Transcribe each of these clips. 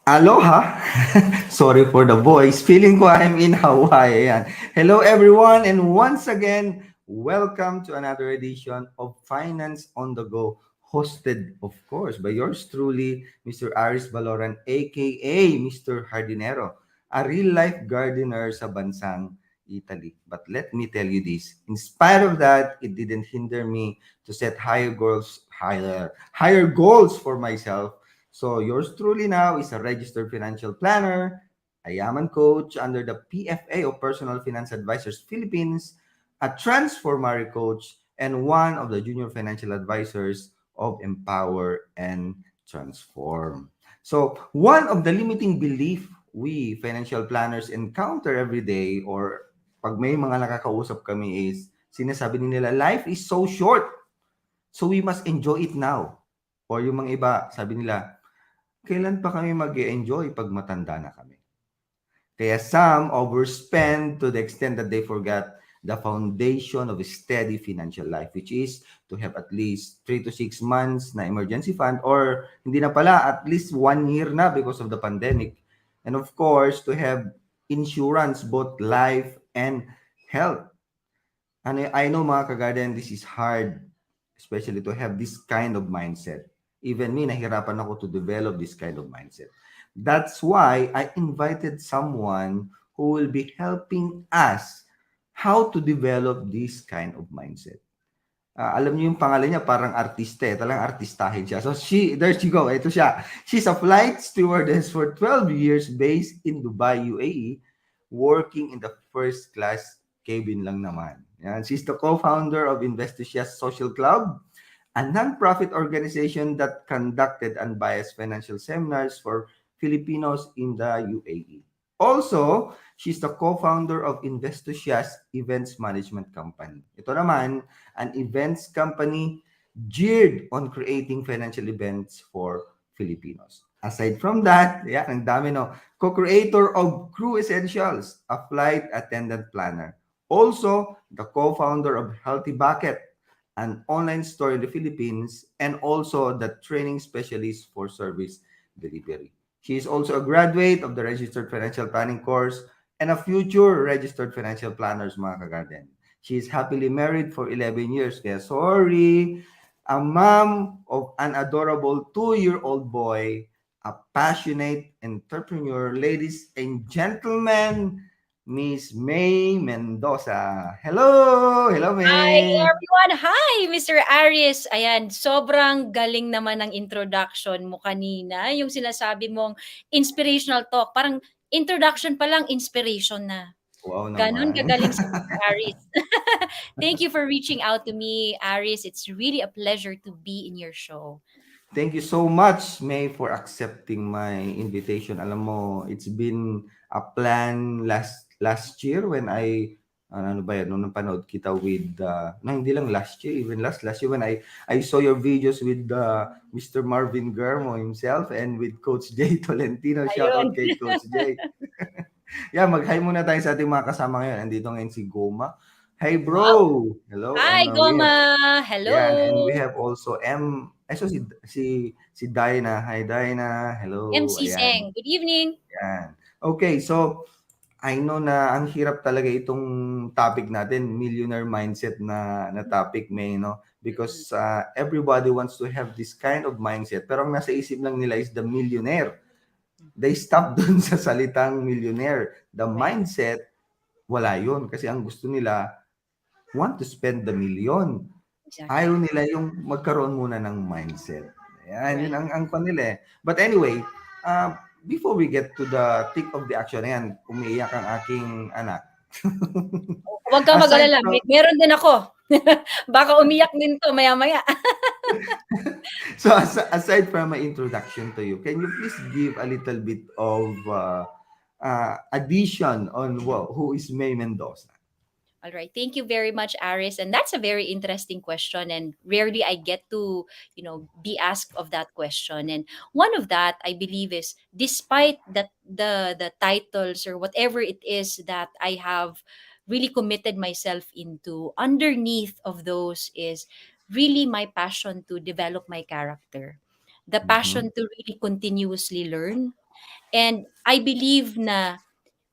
Aloha! Sorry for the voice. Feeling ko I'm in Hawaii. Ayan. Hello everyone and once again, welcome to another edition of Finance on the Go, hosted of course by yours truly, Mr. Aris Valoran aka Mr. Hardinero, a real-life gardener sa bansang Italy. But let me tell you this, in spite of that, it didn't hinder me to set higher goals for myself. So yours truly now is a registered financial planner, a Yaman coach under the PFA of Personal Finance Advisors Philippines, a transformatory coach, and one of the junior financial advisors of Empower and Transform. So one of the limiting belief we financial planners encounter every day or pag may mga nakakausap kami is sinasabi nila life is so short so we must enjoy it now. Or yung mga iba, sabi nila, kailan pa kami mag-enjoy pag matanda na kami? Kaya some overspend to the extent that they forgot the foundation of a steady financial life, which is to have at least 3 to 6 months na emergency fund or hindi na pala, at least 1 year na because of the pandemic. And of course, to have insurance, both life and health. And I know mga kagarden, this is hard, especially to have this kind of mindset. Even me, nahirapan ako to develop this kind of mindset. That's why I invited someone who will be helping us how to develop this kind of mindset. Alam niyo yung pangalan niya, parang artista eh. Talagang artistahin siya. So there she go. Ito siya. She's a flight stewardess for 12 years based in Dubai, UAE, working in the first class cabin lang naman. Yan. She's the co-founder of Investicias Social Club, a non-profit organization that conducted unbiased financial seminars for Filipinos in the UAE. Also, she's the co-founder of Investicias Events Management Company. Ito naman, an events company geared on creating financial events for Filipinos. Aside from that, yan, ang dami no, co-creator of Crew Essentials, a flight attendant planner. Also, the co-founder of Healthy Bucket, an online store in the Philippines, and also the training specialist for service delivery. She is also a graduate of the Registered Financial Planning course and a future Registered Financial Planners, mga kagarden. She is happily married for 11 years. Kaya sorry, a mom of an adorable 2-year-old boy, a passionate entrepreneur, ladies and gentlemen, Miss May Mendoza. Hello! Hello, Hi May! everyone! Hi Mr. Aries! Ayan, sobrang galing naman ng introduction mo kanina. Yung sinasabi mong inspirational talk. Parang introduction pa lang, inspiration na. Wow Ganon naman. kagaling si Mr. Aries. Thank you for reaching out to me, Aries. It's really a pleasure to be in your show. Thank you so much, May, for accepting my invitation. Alam mo, it's been a plan last year when ano ba yan, nung napanood kita with, no, hindi lang last year, even last year when I saw your videos with Mr. Marvin Germo himself and with Coach Jay Tolentino. Shout Ayun. out kay Coach Jay. Yeah, mag-hi muna tayo sa ating mga kasama ngayon. Andito ngayon si Goma. Hey Wow! bro! Hello. Hi, And we have Goma! yan, and we Hello! have also so si Dina. Hi Dina. Hello. MC Ayan. Seng, good evening! Yan. Okay, so I know na ang hirap talaga itong topic natin, millionaire mindset na topic may no Mm, because everybody wants to have this kind of mindset pero ang nasa isip lang nila is the millionaire. mm. They stop dun sa salitang millionaire. The Right, mindset wala yun kasi ang gusto nila want to spend the million. Ayaw exactly. nila yung magkaroon muna ng mindset. Ayan, yun Right. ang nila eh. But anyway, before we get to the thick of the action, ayan, umiiyak ang aking anak. Huwag kang Aside mag-alala, from, meron din ako. Baka umiyak din 'to maya-maya. so aside from my introduction to you, can you please give a little bit of addition on who is May Mendoza? All right. Thank you very much, Aris. And that's a very interesting question. And rarely I get to, be asked of that question. And one of that I believe is despite that the titles or whatever it is that I have really committed myself into, underneath of those is really my passion to develop my character. The Mm-hmm. passion to really continuously learn, And I believe na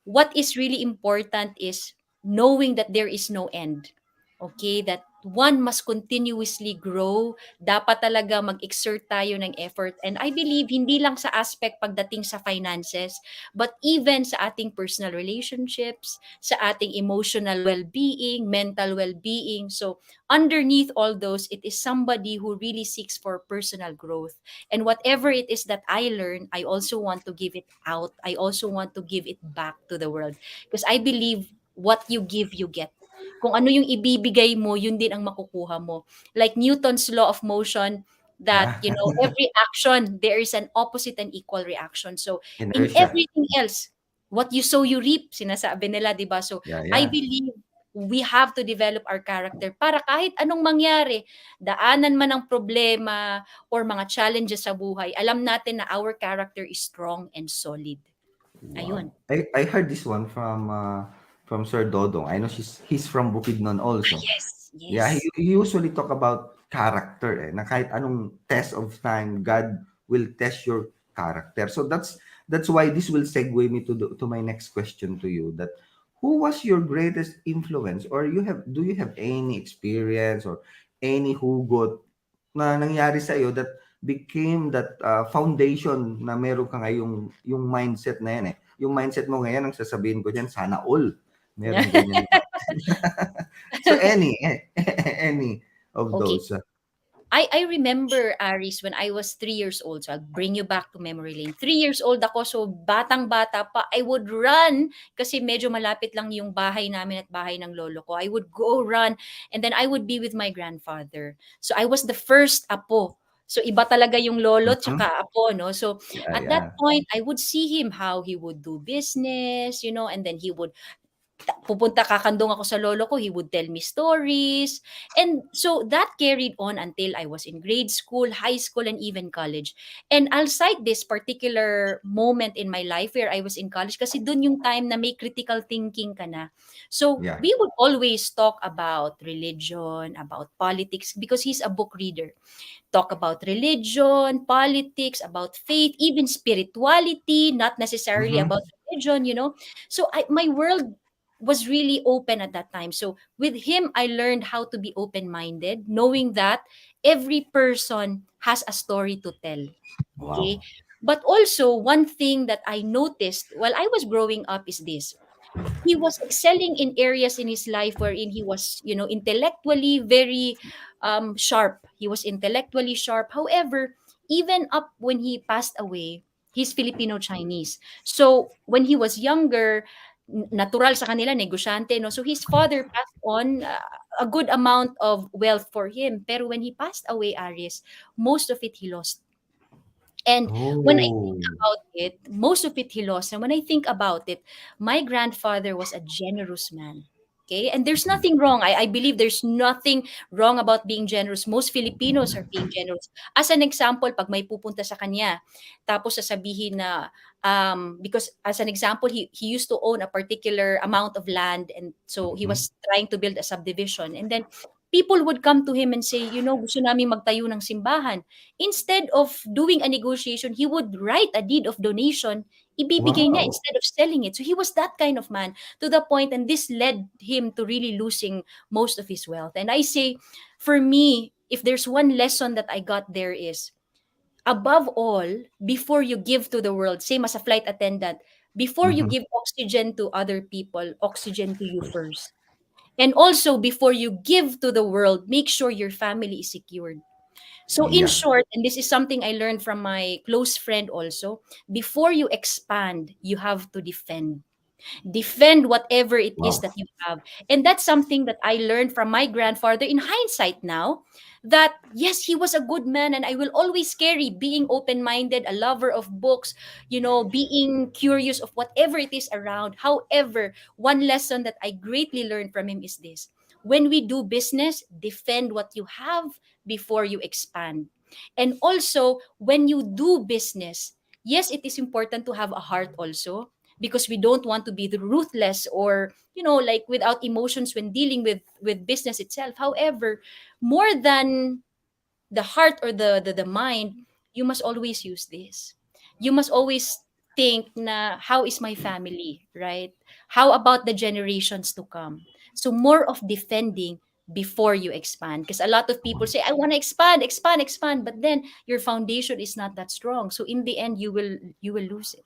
what is really important is knowing that there is no end. Okay? That one must continuously grow. Dapat talaga mag-exert tayo ng effort. And I believe hindi lang sa aspect pagdating sa finances, but even sa ating personal relationships, sa ating emotional well-being, mental well-being. So underneath all those, it is somebody who really seeks for personal growth. And whatever it is that I learn, I also want to give it out. I also want to give it back to the world. Because I believe what you give, you get. Kung ano yung ibibigay mo, yun din ang makukuha mo. Like Newton's law of motion, that, Ah, every action, there is an opposite and equal reaction. So, in inertia. everything else, what you sow, you reap, sinasabi nila, di ba? So, Yeah, I yeah. believe we have to develop our character para kahit anong mangyari, daanan man ng problema, or mga challenges sa buhay, alam natin na our character is strong and solid. Wow. Ayun. I heard this one from Sir Dodong. I know he's from Bukidnon Ah, also. yes, Yeah, yes. he usually talk about character, na kahit anong test of time, God will test your character. So that's why this will segue me to my next question to you, that who was your greatest influence, or do you have any experience or any hugot na nangyari sa iyo that became that foundation na meron ka ngayong yung mindset na yan eh. Yung mindset mo ngayon, ang sasabihin ko diyan, sana all meron ganyan na. So any of Okay. those. I remember, Aris, when I was 3 years old. So I'll bring you back to memory lane. 3 years old ako, so batang-bata pa, I would run kasi medyo malapit lang yung bahay namin at bahay ng lolo ko. I would go run, and then I would be with my grandfather. So I was the first apo. So iba talaga yung lolo Mhm. tsaka apo, no? So Yeah, at that yeah. point, I would see him how he would do business, and then he would kakandong ako sa lolo ko, he would tell me stories. And so that carried on until I was in grade school, high school, and even college. And I'll cite this particular moment in my life where I was in college kasi dun yung time na may critical thinking ka na. So Yeah. we would always talk about religion, about politics, because he's a book reader. Talk about religion, politics, about faith, even spirituality, not necessarily Mhm. about religion. So my world was really open at that time. So with him, I learned how to be open minded, knowing that every person has a story to tell. Okay. Wow. But also, one thing that I noticed while I was growing up is this: he was excelling in areas in his life wherein he was, intellectually very sharp. He was intellectually sharp. However, even up when he passed away, he's Filipino Chinese. So when he was younger, natural sa kanila, negosyante, no? So his father passed on a good amount of wealth for him. Pero when he passed away, Aris, most of it he lost. And when I think Oh. about it, most of it he lost. And when I think about it, my grandfather was a generous man. Okay. And there's nothing wrong. I believe there's nothing wrong about being generous. Most Filipinos are being generous. As an example, pag may pupunta sa kanya, tapos sasabihin na, because as an example, he used to own a particular amount of land. And so he Mhm. was trying to build a subdivision. And then people would come to him and say, gusto namin magtayo ng simbahan. Instead of doing a negotiation, he would write a deed of donation, ibibigay niya Wow. instead of selling it. So he was that kind of man, to the point, and this led him to really losing most of his wealth. And I say, for me, if there's one lesson that I got there is, above all, before you give to the world, same as a flight attendant, before you Mhm. give oxygen to other people, oxygen to you first. And also, before you give to the world, make sure your family is secured. So in Yeah. short, and this is something I learned from my close friend also, before you expand, you have to defend. Defend whatever it is Wow. that you have. And that's something that I learned from my grandfather in hindsight now, that yes, he was a good man, and I will always carry being open-minded, a lover of books, being curious of whatever it is around. However, one lesson that I greatly learned from him is this: when we do business, defend what you have before you expand. And also, when you do business, yes, it is important to have a heart also, because we don't want to be the ruthless, or like without emotions when dealing with business itself. However, more than the heart or the mind, you must always use this. You must always think na how is my family, right? How about the generations to come? So more of defending before you expand, because a lot of people say I want to expand, expand, expand, but then your foundation is not that strong. So in the end you will lose it.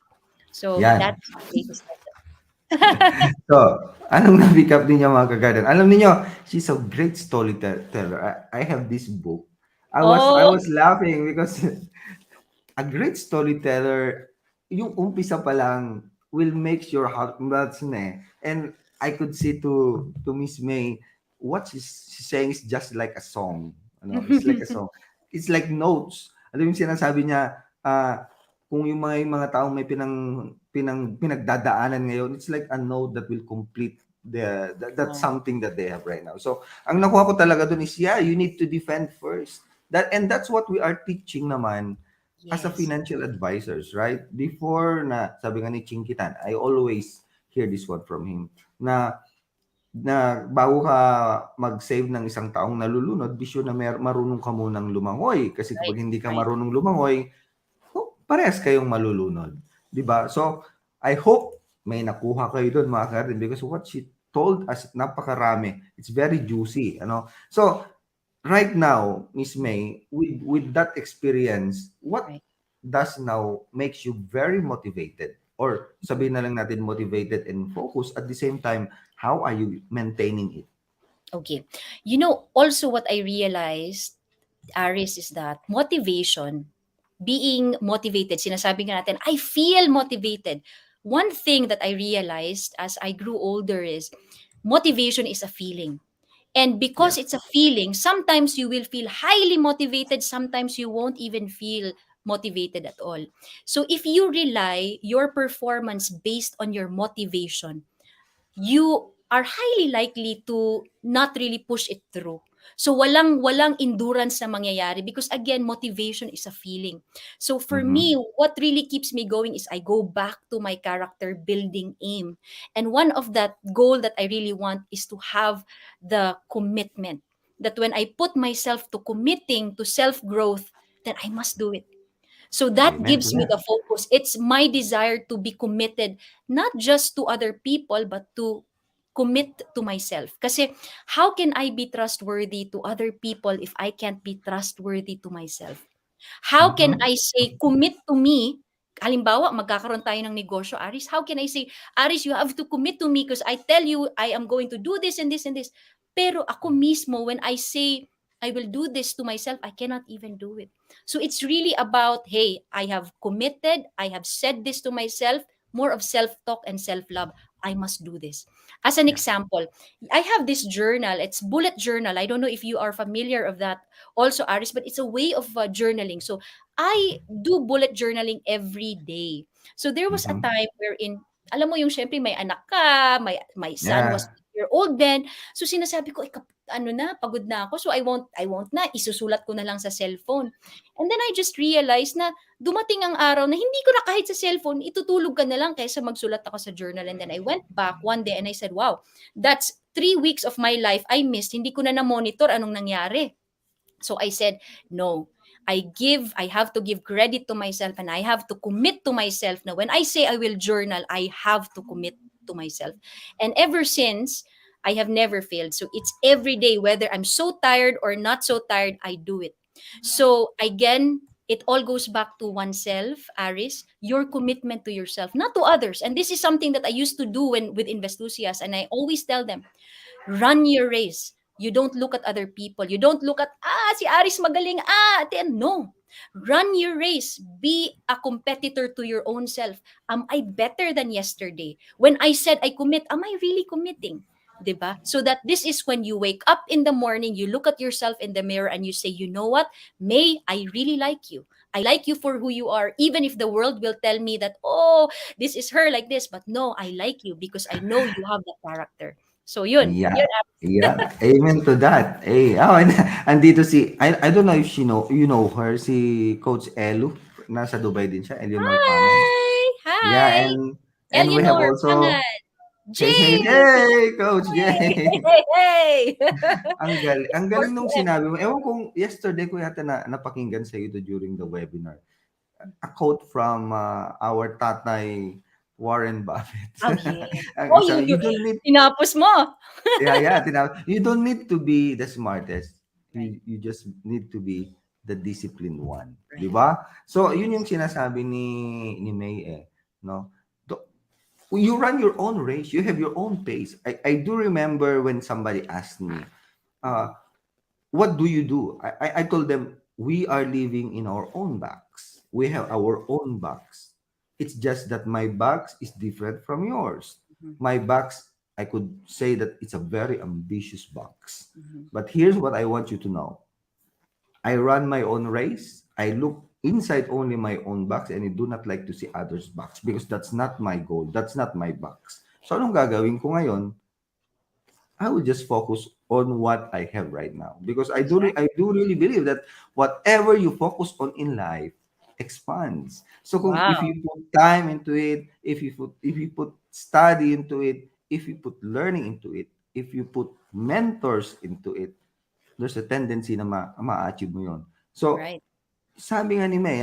So Yan. that's the greatest lesson. So, anong na-pick up ninyo mga kagarden? Alam niyo, she's a great storyteller. I have this book. I Oh, was laughing because a great storyteller, yung umpisa pa lang will make your heart melts na eh. And I could see to Miss May, what she's saying is just like a song. Ano, it's like a song. It's like notes. Ano yung sinasabi niya, kung yung mga taong may pinagdadaanan ngayon, it's like a note that will complete that's wow. something that they have right now. So, ang nakuha ko talaga dun is, yeah, you need to defend first. That's what we are teaching naman as a Yes, financial advisors, right? Before na, sabi nga ni Chinkitan, I always hear this one from him, na bago ka mag-save ng isang taong nalulunod, bisyo na marunong ka munang lumangoy. Kasi right, kapag hindi ka right. marunong lumangoy, parehas kayong malulunod. Di ba? So, I hope may nakuha kayo doon mga karin because what she told us, napakarami. It's very juicy. Ano? So, right now, Miss May, with that experience, what Right. does now makes you very motivated? Or sabihin na lang natin motivated and focused at the same time, how are you maintaining it? Okay. You know, also what I realized, Aris, is that motivation, being motivated, sinasabi nga natin, I feel motivated. One thing that I realized as I grew older is motivation is a feeling. And because it's a Yes. feeling, sometimes you will feel highly motivated, sometimes you won't even feel motivated at all. So if you rely your performance based on your motivation, you are highly likely to not really push it through. So walang endurance na mangyayari because again motivation is a feeling. So for Mm-hmm. me what really keeps me going is I go back to my character building aim. And one of that goal that I really want is to have the commitment that when I put myself to committing to self growth, then I must do it. So that Amen to gives me that. the focus. It's my desire to be committed, not just to other people, but to commit to myself. Kasi how can I be trustworthy to other people if I can't be trustworthy to myself? How can Mm-hmm. I say, commit to me? Halimbawa, magkakaroon tayo ng negosyo, Aris. How can I say, Aris, you have to commit to me because I tell you I am going to do this and this and this. Pero ako mismo, when I say I will do this to myself, I cannot even do it. So it's really about, hey, I have committed, I have said this to myself, more of self-talk and self-love. I must do this. As an Yeah. example, I have this journal. It's bullet journal. I don't know if you are familiar of that also, Aris, but it's a way of journaling. So I do bullet journaling every day. So there was a Mm-hmm. time wherein, alam mo yung syempre may anak ka, my son was Yeah. 8 year old then. So sinasabi ko, ano na, pagod na ako. So I won't na, isusulat ko na lang sa cellphone. And then I just realized na dumating ang araw na hindi ko na kahit sa cellphone, itutulog ka na lang kaysa magsulat ako sa journal. And then I went back one day and I said, wow, that's 3 weeks of my life I missed. Hindi ko na na-monitor anong nangyari. So I said, no, I have to give credit to myself and I have to commit to myself. Now, when I say I will journal, I have to commit to myself. And ever since, I have never failed. So it's every day, whether I'm so tired or not so tired, I do it. So again, it all goes back to oneself, Aris, your commitment to yourself, not to others. And this is something that I used to do when with Investusias. And I always tell them, run your race. You don't look at other people. You don't look at, si Aris magaling, then no. Run your race. Be a competitor to your own self. Am I better than yesterday? When I said I commit, am I really committing? 'Di ba? So that this is when you wake up in the morning, you look at yourself in the mirror and you say, you know what? May, I really like you. I like you for who you are, even if the world will tell me that, oh, this is her like this. But no, I like you because I know you have the character. So yun. Yeah. Yun. Yeah. Amen to that. Eh, and andito si I don't know if you know her, si Coach Elu. Nasa Dubai din siya, Eleanor Pangan. Hi! Yeah, Hi! and we have Eleanor also Pangan! hey, hey, Jay! hey, Coach Hey! Jay. Hey! Hey! Ang galing nung Forty-M. sinabi mo. Ewan kung yesterday ko yata napakinggan sa ito during the webinar. a quote from our tatay Warren Buffett. Oh, yeah. Ang Oh, sabi, you you don't need, tinapos mo. yeah, yeah, you don't need to be the smartest. Right, You just need to be the disciplined one. Di right. ba? So, yun yung Yes. sinasabi ni May eh. No? Do- You run your own race. You have your own pace. I do remember when somebody asked me, Mhm, uh, what do you do? I told them, we are living in our own box. We have correct. our own box. It's just that my box is different from yours. Mhm, My box, I could say that it's a very ambitious box. mhm, But here's what I want you to know. I run my own race. I look inside only my own box and I do not like to see others' box because that's not my goal. That's not my box. So anong gagawin ko ngayon? I will just focus on what I have right now because I exactly. do really believe that whatever you focus on in life expands. So kung if Wow, you put time into it, if you put study into it, if you put learning into it, if you put mentors into it, there's a tendency na ma-achieve mo 'yon. So right. sabi nga ni May,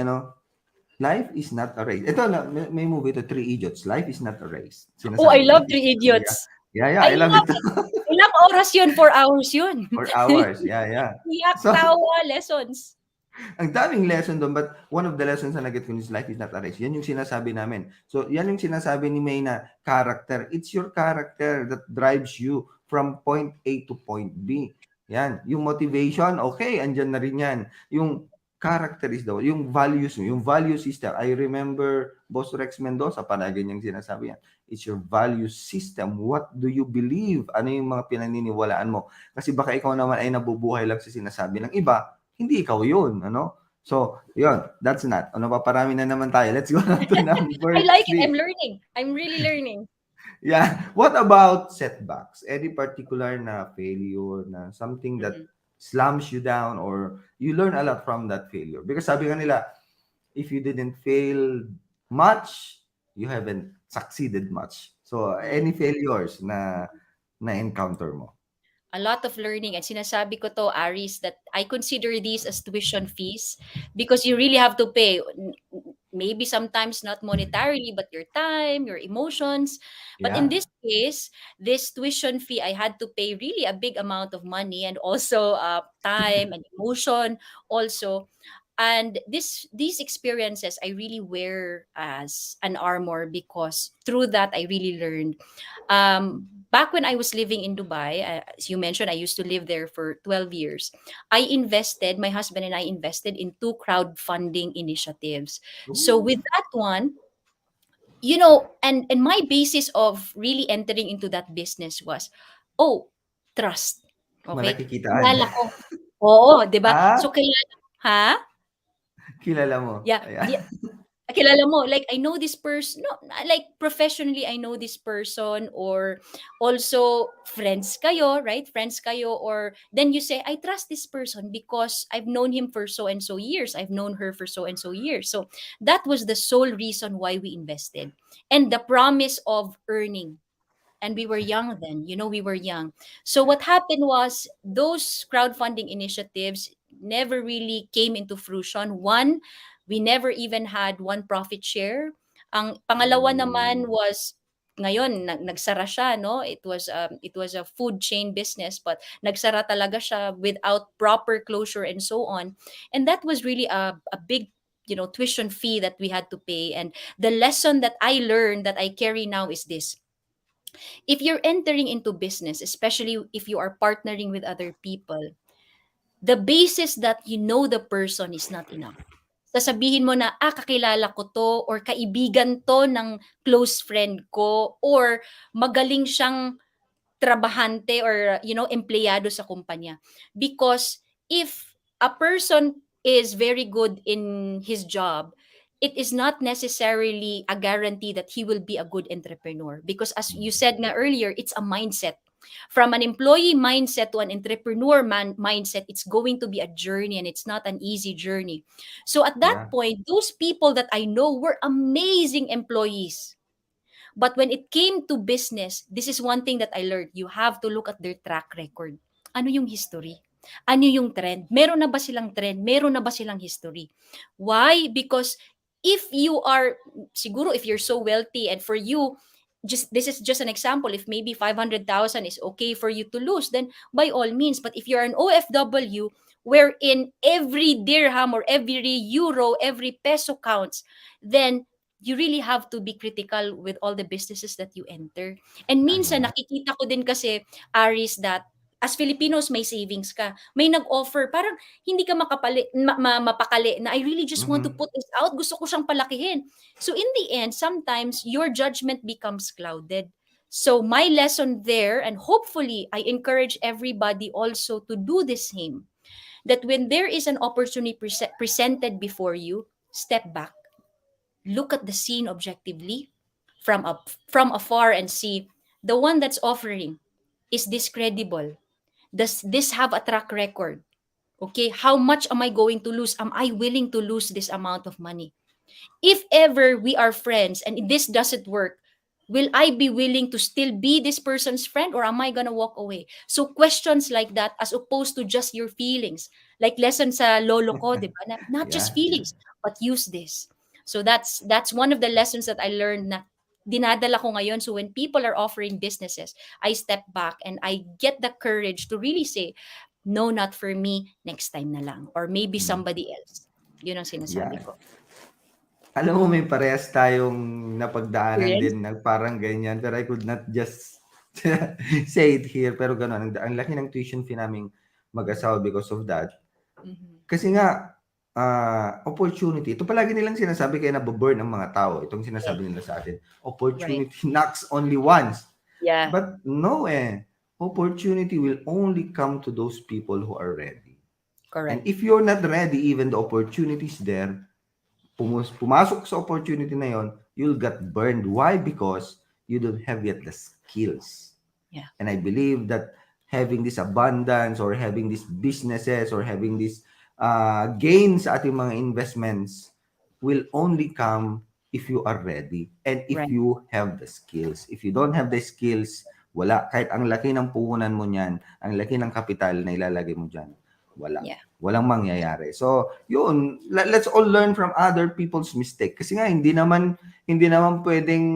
life is not a race. Ito na may movie to Three Idiots. Life is not a race. Oh, I Sinasabi love life is Three not a race. Yeah. Idiots. Yeah, yeah, I I love it. love it. Ilang oras yun? 4 hours yun. For hours. Yeah, yeah. Iyak, So, tawa, lessons. ang daming lesson doon, but one of the lessons na nag-get ko is life is not a race. Yan yung sinasabi namin. So, yan yung sinasabi ni May na character. It's your character that drives you from point A to point B. Yan. Yung motivation, okay, andyan na rin yan. Yung character is the, yung values mo, yung value system. I remember Boss Rex Mendoza, palagi niyang sinasabi yan. It's your value system. What do you believe? Ano yung mga pinaniniwalaan mo? Kasi baka ikaw naman ay nabubuhay lang sa sinasabi ng iba, hindi ikaw yun, ano? So, yun, that's not. Ano pa, parami na naman tayo. Let's go na to I number like it. I'm three. learning. I'm really learning. Yeah. What about setbacks? Any particular na failure na something that Mhm, slams you down or you learn a lot from that failure? Because sabi nga nila, if you didn't fail much, you haven't succeeded much. So, mhm. any failures na na-encounter mo? A lot of learning, and sinasabi ko to, Aris, that I consider these as tuition fees because you really have to pay. Maybe sometimes not monetarily, but your time, your emotions. But in Yeah. this case, this tuition fee, I had to pay really a big amount of money, and also time and emotion also. And these experiences I really wear as an armor, because through that I really learned. Back when I was living in Dubai, as you mentioned, I used to live there for 12 years. My husband and I invested in two crowdfunding initiatives. So Ooh, with that one, and my basis of really entering into that business was, oh, trust. Okay? malaki kitaan. Kilala ko. Oo, 'di ba? So Ah, kilala, ha? kilala mo. Yeah, Ayan. kilala mo, like I know this person, no, like professionally I know this person, or also friends kayo, right? Friends kayo, or then you say I trust this person because I've known him for so and so years. I've known her for so and so years. So that was the sole reason why we invested. And the promise of earning, and we were young then, we were young. So what happened was those crowdfunding initiatives never really came into fruition. One, we never even had one profit share. Ang pangalawa naman Oh, was, ngayon nagsara siya, no? It was a food chain business, but nagsara talaga siya without proper closure and so on. And that was really a big, tuition fee that we had to pay. And the lesson that I learned, that I carry now, is this: if you're entering into business, especially if you are partnering with other people, the basis that you know the person is not enough. Sasabihin mo na, kakilala ko to, or kaibigan to ng close friend ko, or magaling siyang trabahante, or empleyado sa kumpanya. Because if a person is very good in his job, it is not necessarily a guarantee that he will be a good entrepreneur, because as you said nga earlier, it's a mindset. From an employee mindset to an entrepreneur mindset, it's going to be a journey, and it's not an easy journey. So at that yeah. point, those people that I know were amazing employees. But when it came to business, this is one thing that I learned. You have to look at their track record. Ano yung history? Ano yung trend? Meron na ba silang trend? Meron na ba silang history? Why? Because if you are, siguro if you're so wealthy, and for you, just this is just an example, if maybe 500,000 is okay for you to lose, then by all means. But if you're an OFW, wherein every dirham or every euro, every peso counts, then you really have to be critical with all the businesses that you enter. And minsan Tama. nakikita ko din kasi, Aris, that as Filipinos may savings ka, may nag-offer, parang hindi ka mapakali na, I really just want to Mhm. put this out, gusto ko siyang palakihin. So in the end, sometimes your judgment becomes clouded. So my lesson there, and hopefully I encourage everybody also to do the same, that when there is an opportunity presented before you, step back, look at the scene objectively from from afar, and see, the one that's offering, is this credible? Does this have a track record? Okay, how much am I going to lose? Am I willing to lose this amount of money? If ever we are friends and this doesn't work, will I be willing to still be this person's friend, or am I gonna walk away? So questions like that, as opposed to just your feelings. Like lesson sa lolo ko, di ba? Not just Yeah, yeah. feelings, but use this. So that's one of the lessons that I learned, na dinadala ko ngayon. So when people are offering businesses, I step back and I get the courage to really say, no, not for me, next time na lang. Or maybe Mm. somebody else. Yun ang sinasabi Yeah. ko. Alam mo, may parehas tayong napagdaanan Experience? din na parang ganyan, pero I could not just say it here, pero gano'n. Ang laki ng tuition fee naming mag-asawa because of that. Mhm. Kasi nga, opportunity. Ito palagi nilang sinasabi kaya nababurn ang mga tao. Itong Yeah, sinasabi nila sa atin. right. Opportunity knocks only once. Yeah, But no eh. Opportunity will only come to those people who are ready. And correct. if you're not ready, even the opportunity is there, pumasok sa opportunity na yon, you'll get burned. Why? Because you don't have yet the skills. Yeah, And I believe that having this abundance or having these businesses or having these gains sa ating mga investments will only come if you are ready and if right. you have the skills. If you don't have the skills, wala. Kahit ang laki ng puhunan mo niyan, ang laki ng kapital na ilalagay mo dyan, wala. Yeah, Walang mangyayari. So, yun, let's all learn from other people's mistake. Kasi nga, hindi naman pwedeng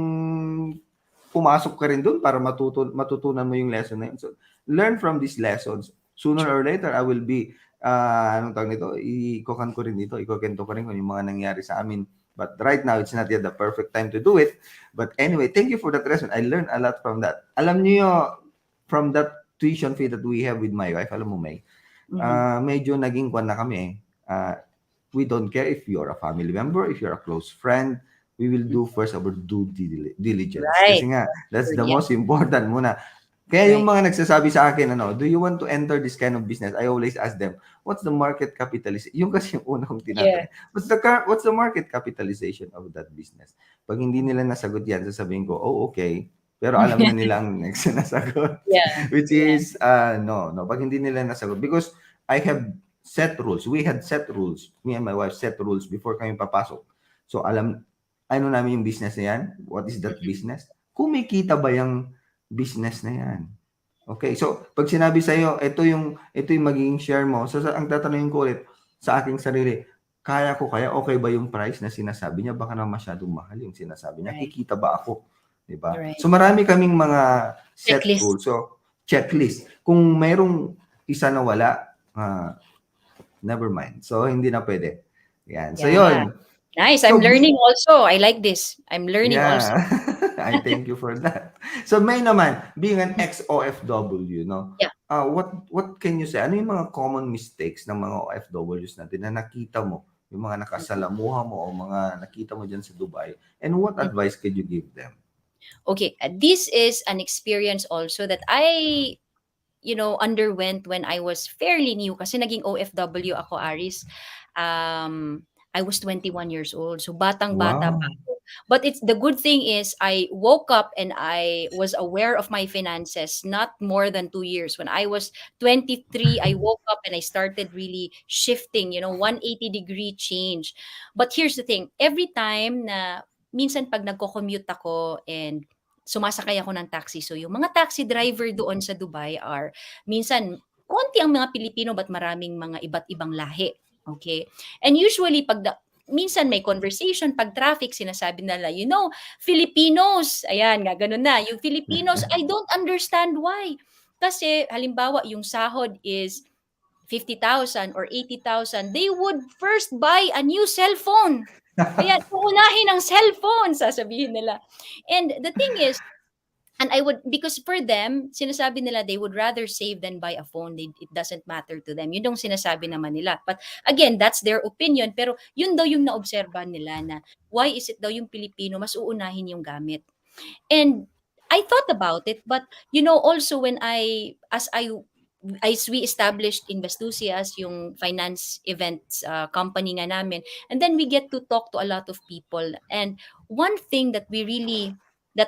pumasok ka rin doon para matutunan mo yung lesson na yun. So, learn from these lessons. Sooner true. or later, I will be, anong tawag nito, ikukan ko rin dito, ikukento ko rin kung yung mga nangyari sa amin. But right now, it's not yet the perfect time to do it. But anyway, thank you for that lesson. I learned a lot from that. Alam niyo, from that tuition fee that we have with my wife, alam mo, May, Mhm. medyo naging kwan na kami eh. We don't care if you're a family member, if you're a close friend, we will Mm. do first our due diligence. Right. Kasi nga, that's Good. the Yeah, most important muna. Kaya yung right. mga nagsasabi sa akin, do you want to enter this kind of business? I always ask them, what's the market capitalization? Yung kasi yung una kong Yeah, tinatanong. What's the market capitalization of that business? Pag hindi nila nasagot yan, sasabihin ko, oh, okay. Pero alam na nila ang next na nasagot. yeah, Which yeah. is, no. Pag hindi nila nasagot. Because I have set rules. We had set rules. Me and my wife set rules before kami papasok. So, ano namin yung business na yan? What is that Mhm. business? Kumikita ba yung business na yan? Okay, so pag sinabi sa iyo, ito yung magiging share mo. So ang tatanungin ko ulit sa aking sarili, kaya ko kaya okay ba yung price na sinasabi niya? Baka na masyadong mahal yung sinasabi niya. Right, Kikita ba ako? 'Di ba? right. So marami kaming mga set Checklist. rules. So checklist. Kung mayroong isa na wala, never mind. So hindi na pwede. Yan. So Yeah. 'yon. Nice. I'm So learning also. I like this. I'm learning also. yeah. I thank you for that. So May naman, being an ex-OFW, Yeah. what can you say? Ano yung mga common mistakes ng mga OFWs natin na nakita mo, yung mga nakasalamuha mo o mga nakita mo dyan sa Dubai, and what Mhm. advice could you give them? Okay. This is an experience also that I, underwent when I was fairly new, kasi naging OFW ako, Aris. I was 21 years old. So batang-bata pa Wow. ako. But it's the good thing is I woke up and I was aware of my finances not more than 2 years. When I was 23, I woke up and I started really shifting, 180-degree change. But here's the thing, every time na minsan pag nagko-commute ako and sumasakay ako ng taxi. So yung mga taxi driver doon sa Dubai are minsan konti ang mga Pilipino but maraming mga iba't ibang lahi. Okay? And usually pag minsan may conversation pag traffic, sinasabi nila, Filipinos, ayan nga, ganun na. Yung Filipinos, I don't understand why. Kasi halimbawa, yung sahod is 50,000 or 80,000, they would first buy a new cellphone. Ayan, uunahin ang cellphone, sasabihin nila. And the thing is, and I would, because for them, sinasabi nila they would rather save than buy a phone. It doesn't matter to them. Yun yung sinasabi naman nila. But again, that's their opinion. Pero yun daw yung naobserbahan nila na why is it daw yung Pilipino mas uunahin yung gamit. And I thought about it, but also when as we established Investusi as yung finance events company nga namin, and then we get to talk to a lot of people. And one thing that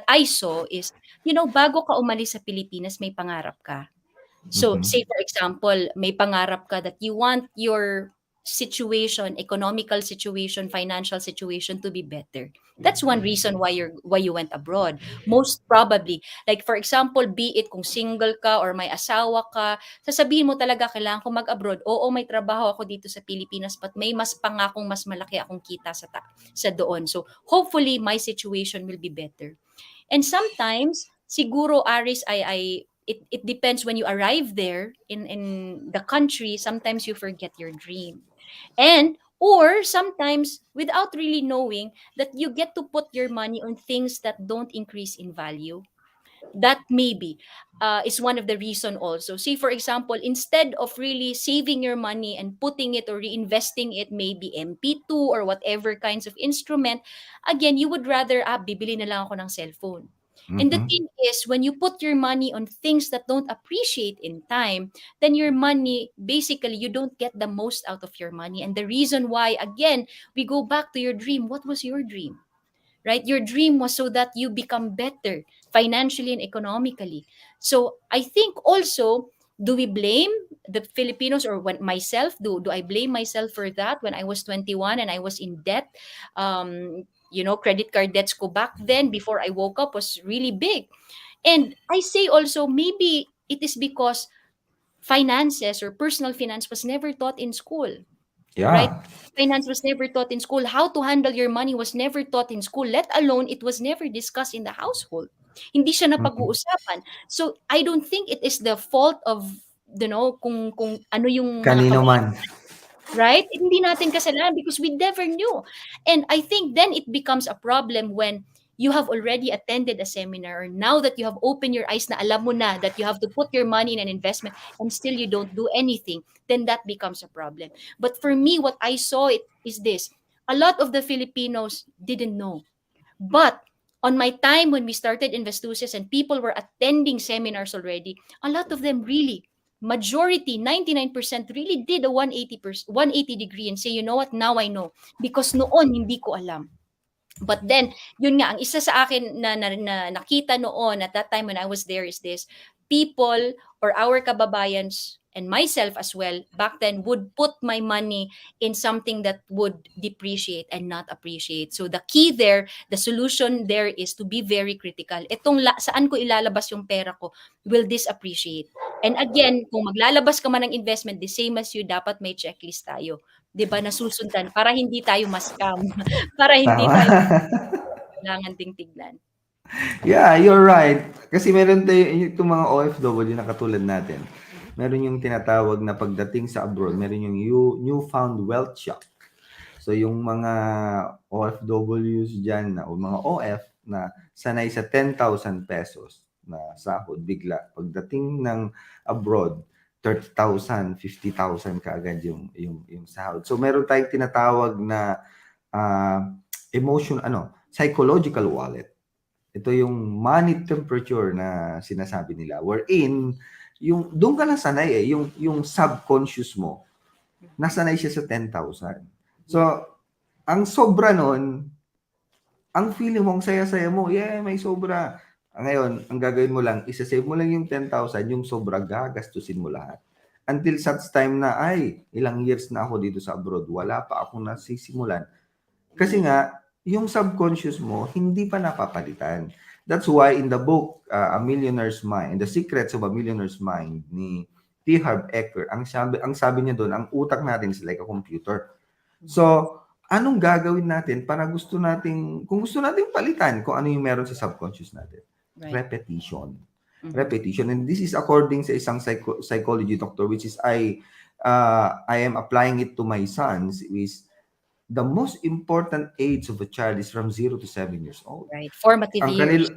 I saw is, bago ka umalis sa Pilipinas, may pangarap ka. So, Mhm. say for example, may pangarap ka that you want your situation, economical situation, financial situation to be better. That's one reason why you went abroad. Most probably, like for example, be it kung single ka or may asawa ka, sasabihin mo talaga kailangan ko mag-abroad. Oo, may trabaho ako dito sa Pilipinas, but may mas pangakong mas malaki akong kita sa doon. So, hopefully my situation will be better. And sometimes, siguro Aris, it depends when you arrive there in the country, sometimes you forget your dream. And or sometimes without really knowing that you get to put your money on things that don't increase in value. That maybe is one of the reason also. See, for example, instead of really saving your money and putting it or reinvesting it, maybe MP2 or whatever kinds of instrument, again, you would rather, bibili na lang ako ng cellphone. And the Mhm. thing is, when you put your money on things that don't appreciate in time, then your money, basically, you don't get the most out of your money. And the reason why, again, we go back to your dream. What was your dream? Right? Your dream was so that you become better financially and economically. So I think also, do we blame the Filipinos or when myself? Do I blame myself for that when I was 21 and I was in debt? Credit card debts ko back then before I woke up was really big. And I say also maybe it is because finances or personal finance was never taught in school, right? Yeah. Finance was never taught in school. How to handle your money was never taught in school, let alone it was never discussed in the household. Hindi siya Mhm. napag-uusapan. So, I don't think it is the fault of, kung ano yung mga Kanino man. right? Hindi natin kasalanan because we never knew. And I think then it becomes a problem when you have already attended a seminar, or now that you have opened your eyes na alam mo na that you have to put your money in an investment and still you don't do anything, then that becomes a problem. But for me, what I saw it is this. A lot of the Filipinos didn't know. But on my time when we started Investuses and people were attending seminars already, a lot of them really, majority, 99% really did a 180 degree and say, you know what, now I know. Because noon, hindi ko alam. But then, yun nga, ang isa sa akin na nakita noon at that time when I was there is this, people or our kababayans and myself as well, back then would put my money in something that would depreciate and not appreciate. So the key there, the solution there is to be very critical. Saan ko ilalabas yung pera ko will this appreciate. And again, kung maglalabas ka man ng investment, the same as you, dapat may checklist tayo. 'Di ba, nasusundan para hindi tayo ma-scam. Para hindi Tama. tayo kailangan ding tignan. Yeah, you're right. Kasi meron tayo itong mga OFW na katulad natin. Meron yung tinatawag na pagdating sa abroad, meron yung newfound wealth shock. So yung mga OFWs dyan na o mga OF na sanay sa 10,000 pesos na sahod bigla pagdating ng abroad 30,000, 50,000 kaagad yung sahod. So meron tayong tinatawag na psychological wallet. Ito yung money temperature na sinasabi nila. Wherein, yung, doon ka lang sanay yung subconscious mo, nasanay siya sa 10,000. So, ang sobra nun, ang feeling mo, ang saya-saya mo, yeah, may sobra. Ngayon, ang gagawin mo lang, isa-save mo lang yung 10,000, yung sobra, gagastusin mo lahat. Until such time na, ay, ilang years na ako dito sa abroad, wala pa akong nasisimulan. Kasi nga, yung subconscious mo, hindi pa napapalitan. That's why in the book, A Millionaire's Mind, The Secrets of a Millionaire's Mind, ni T. Harv Eker, ang sabi niya doon, ang utak natin is like a computer. So, anong gagawin natin para kung gusto nating palitan kung ano yung meron sa subconscious natin? Right. Repetition. Mm-hmm. Repetition. And this is according sa isang psychology doctor, which is I am applying it to my sons, is the most important age of a child is from 0 to 7 years old. Right. Formative Ang years.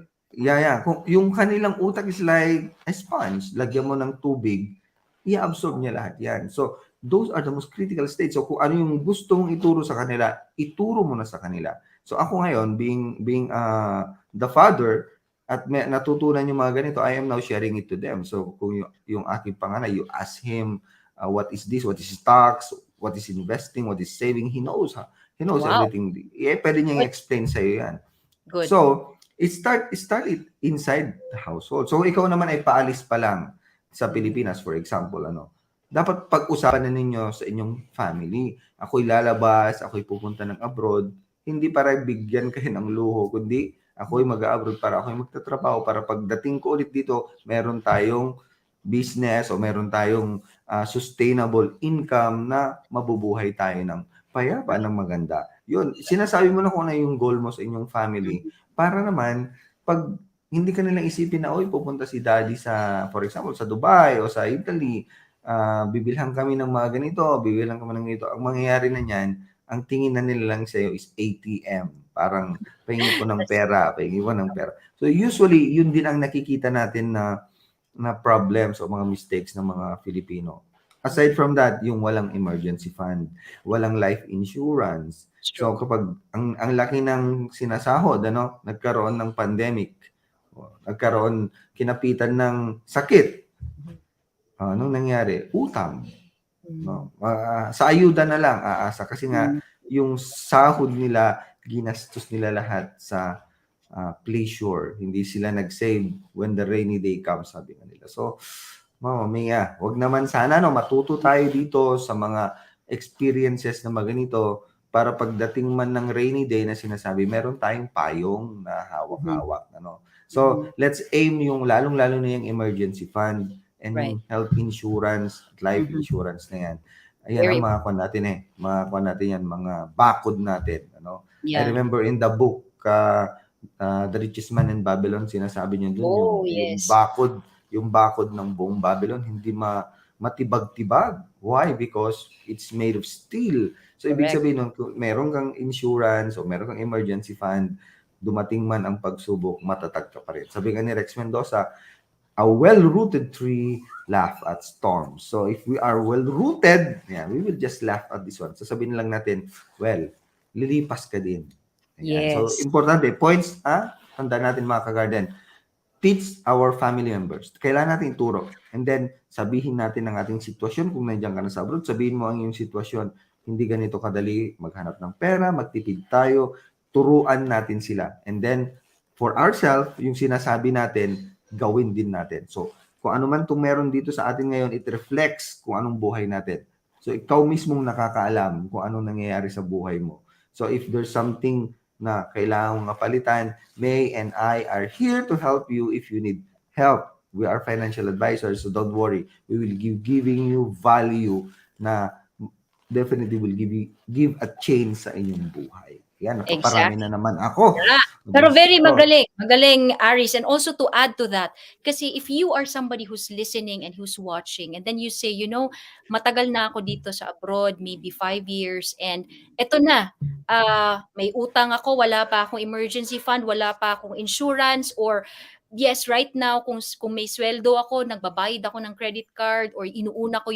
kung yung kanilang utak is like a sponge, lagyan mo ng tubig, i-absorb niya lahat yan. So, those are the most critical states. So, kung ano yung gusto mong ituro sa kanila, ituro mo na sa kanila. So, ako ngayon, being the father, at natutunan yung mga ganito, I am now sharing it to them. So, kung yung aking panganay, you ask him, what is this, what is stocks, what is investing, what is saving, he knows. He knows Wow. everything. Pwede niyang Good. explain sa'yo yan. Good. So, it start it inside the household. So, ikaw naman ay paalis pa lang sa Pilipinas, for example, dapat pag-usapan na ninyo sa inyong family. Ako'y lalabas, ako'y pupunta ng abroad, hindi para bigyan kayo ng luho, kundi ako'y mag-abroad para ako'y magtatrabaho para pagdating ko ulit dito, meron tayong business o meron tayong sustainable income na mabubuhay tayo ng payapa, ng maganda. Yun, sinasabi mo na kung ano yung goal mo sa inyong family para naman pag hindi ka nilang isipin na, oy, pupunta si daddy sa, for example, sa Dubai o sa Italy, bibilhan kami ng mga ganito, bibilhan kami ng ganito. Ang mangyayari na niyan, ang tingin na nila lang sa'yo is ATM. Parang, pahingi po ng That's pera, pahingi po ng pera. So usually, yun din ang nakikita natin na problems o mga mistakes ng mga Filipino. Aside from that, yung walang emergency fund, walang life insurance. So true. kapag ang laki ng sinasahod, nagkaroon ng pandemic, kinapitan ng sakit, anong nangyari? Utang. No? Sa ayuda na lang aasa kasi nga Mm. yung sahod nila, ginastos nila lahat sa pleasure. Hindi sila nag-save when the rainy day comes, sabi nga nila. So, Mama Mia, wag naman sana matuto tayo dito sa mga experiences na maganito para pagdating man ng rainy day na sinasabi, meron tayong payong na Mhm. hawak-hawak. So, Mhm. let's aim yung lalong-lalo na yung emergency fund and Right. yung health insurance, life Mhm. insurance na yan. Ayan ang Very. mga kwan natin Mga kwan natin yan, mga bakod natin. I Yeah. remember in the book, The Richest Man in Babylon, sinasabi niya dun Oh, yung yes. bakod ng buong Babylon, hindi matibag-tibag. Why? Because it's made of steel. So, ibig Correct. sabihin nun, kung meron kang insurance o meron kang emergency fund, dumating man ang pagsubok, matatag ka pa rin. Sabi nga ni Rex Mendoza, a well-rooted tree laugh at storms. So, if we are well-rooted, we will just laugh at this one. So, sabihin lang natin, well, lilipas ka din. Ayan. So, Yes. importante, points, tanda natin mga kagarden, teach our family members. Kailangan natin ituro. And then, sabihin natin ang ating sitwasyon. Kung nandiyan ka na sa abroad, sabihin mo ang iyong sitwasyon. Hindi ganito kadali maghanap ng pera, magtipid tayo, turuan natin sila. And then, for ourselves, yung sinasabi natin, gawin din natin. So, kung ano man itong meron dito sa atin ngayon, it reflects kung anong buhay natin. So, ikaw mismong nakakaalam kung anong nangyayari sa buhay mo. So, if there's something na kailangan mong palitan, May and I are here to help you if you need help. We are financial advisors, so don't worry. We will giving you value na definitely will give a change sa inyong buhay. Yan, napaparami na Exactly. naman ako. Yeah. Pero Diyos very ko. magaling. Magaling, Aris. And also to add to that, kasi if you are somebody who's listening and who's watching, and then you say, matagal na ako dito sa abroad, maybe 5 years, and eto na, may utang ako, wala pa akong emergency fund, wala pa akong insurance, or yes, right now, kung may sweldo ako, nagbabayad ako ng credit card, or nauna ko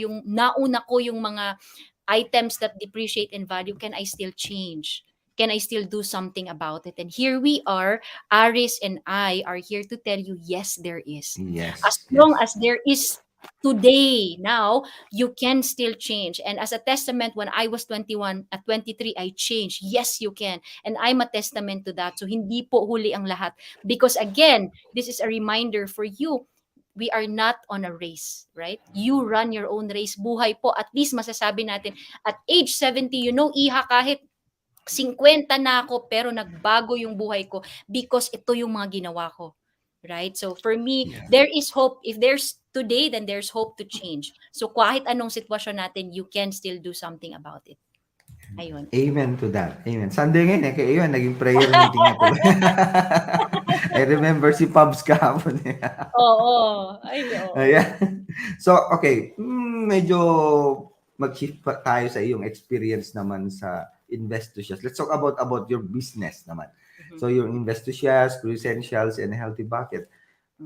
yung mga items that depreciate in value, can I still change? Can I still do something about it? And here we are, Aris and I are here to tell you, yes, there is. As Yes, long yes. as there is today, now, you can still change. And as a testament, when I was 21, at 23, I changed. Yes, you can. And I'm a testament to that. So hindi po huli ang lahat. Because again, this is a reminder for you, we are not on a race, right? You run your own race. Buhay po, at least masasabi natin, at age 70, Iha, kahit 50 na ako, pero nagbago yung buhay ko because ito yung mga ginawa ko. Right? So for me, Yeah. there is hope. If there's today, then there's hope to change. So kahit anong sitwasyon natin, you can still do something about it. Ayun. Amen to that. Amen. Sunday ngayon eh. Kaya yun, naging prayer meeting na tuloy. I remember si Pubs kahapon. Oo. Ay, oo. Ayan. So, okay. Medyo mag-shift pa tayo sa iyong experience naman sa Invest to Shares. Let's talk about your business naman. Mhm, So, yung Invest to Shares, Crew Essentials, and Healthy Bucket. mhm.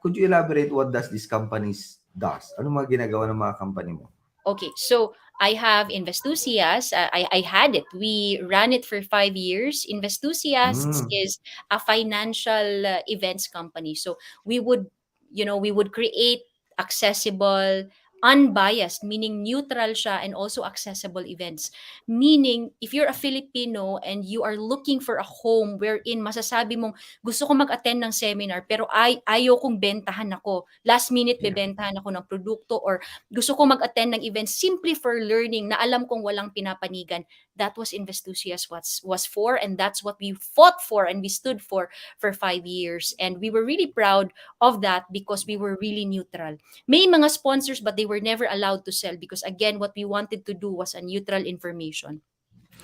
Could you elaborate what does this companies does? Ano mga ginagawa ng mga company mo? Okay, so I have Investusias. I had it. We ran it for 5 years. Investusias Mm. is a financial events company. So we would, we would create accessible, unbiased, meaning neutral siya, and also accessible events. Meaning, if you're a Filipino and you are looking for a home wherein masasabi mong gusto ko mag-attend ng seminar pero ayaw kong bentahan ako. Last minute Yeah. bebentahan ako ng produkto or gusto ko mag-attend ng events simply for learning na alam kong walang pinapanigan. That was Investusias was for, and that's what we fought for and we stood for 5 years. And we were really proud of that because we were really neutral. May mga sponsors but they were never allowed to sell because again, what we wanted to do was a neutral information.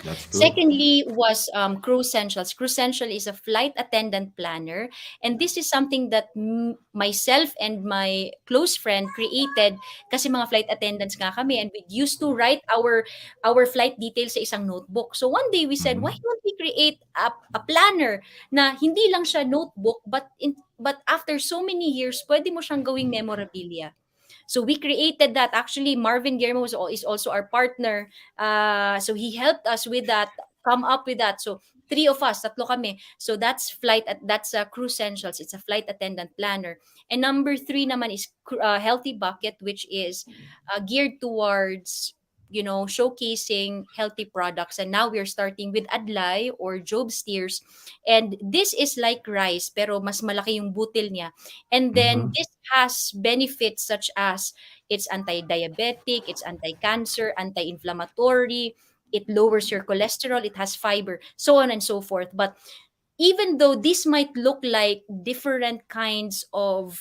That's good. Secondly was Crew Essentials. Crew Essential is a flight attendant planner, and this is something that myself and my close friend created kasi mga flight attendants nga kami and we used to write our flight details sa isang notebook. So one day we said, why Mhm. don't we create a planner na hindi lang siya notebook but after so many years, pwede mo siyang gawing memorabilia. So we created that. Actually, Marvin Guillermo is also our partner. So he helped us with that, come up with that. So three of us, tatlo kami. So that's Crew Essentials. It's a flight attendant planner. And number three naman is Healthy Bucket, which is geared towards showcasing healthy products. And now we're starting with Adlay or Job Steers, and this is like rice pero mas malaki yung butil niya. And then Mhm. this has benefits such as it's anti-diabetic, it's anti-cancer, anti-inflammatory, it lowers your cholesterol, it has fiber, so on and so forth. But even though this might look like different kinds of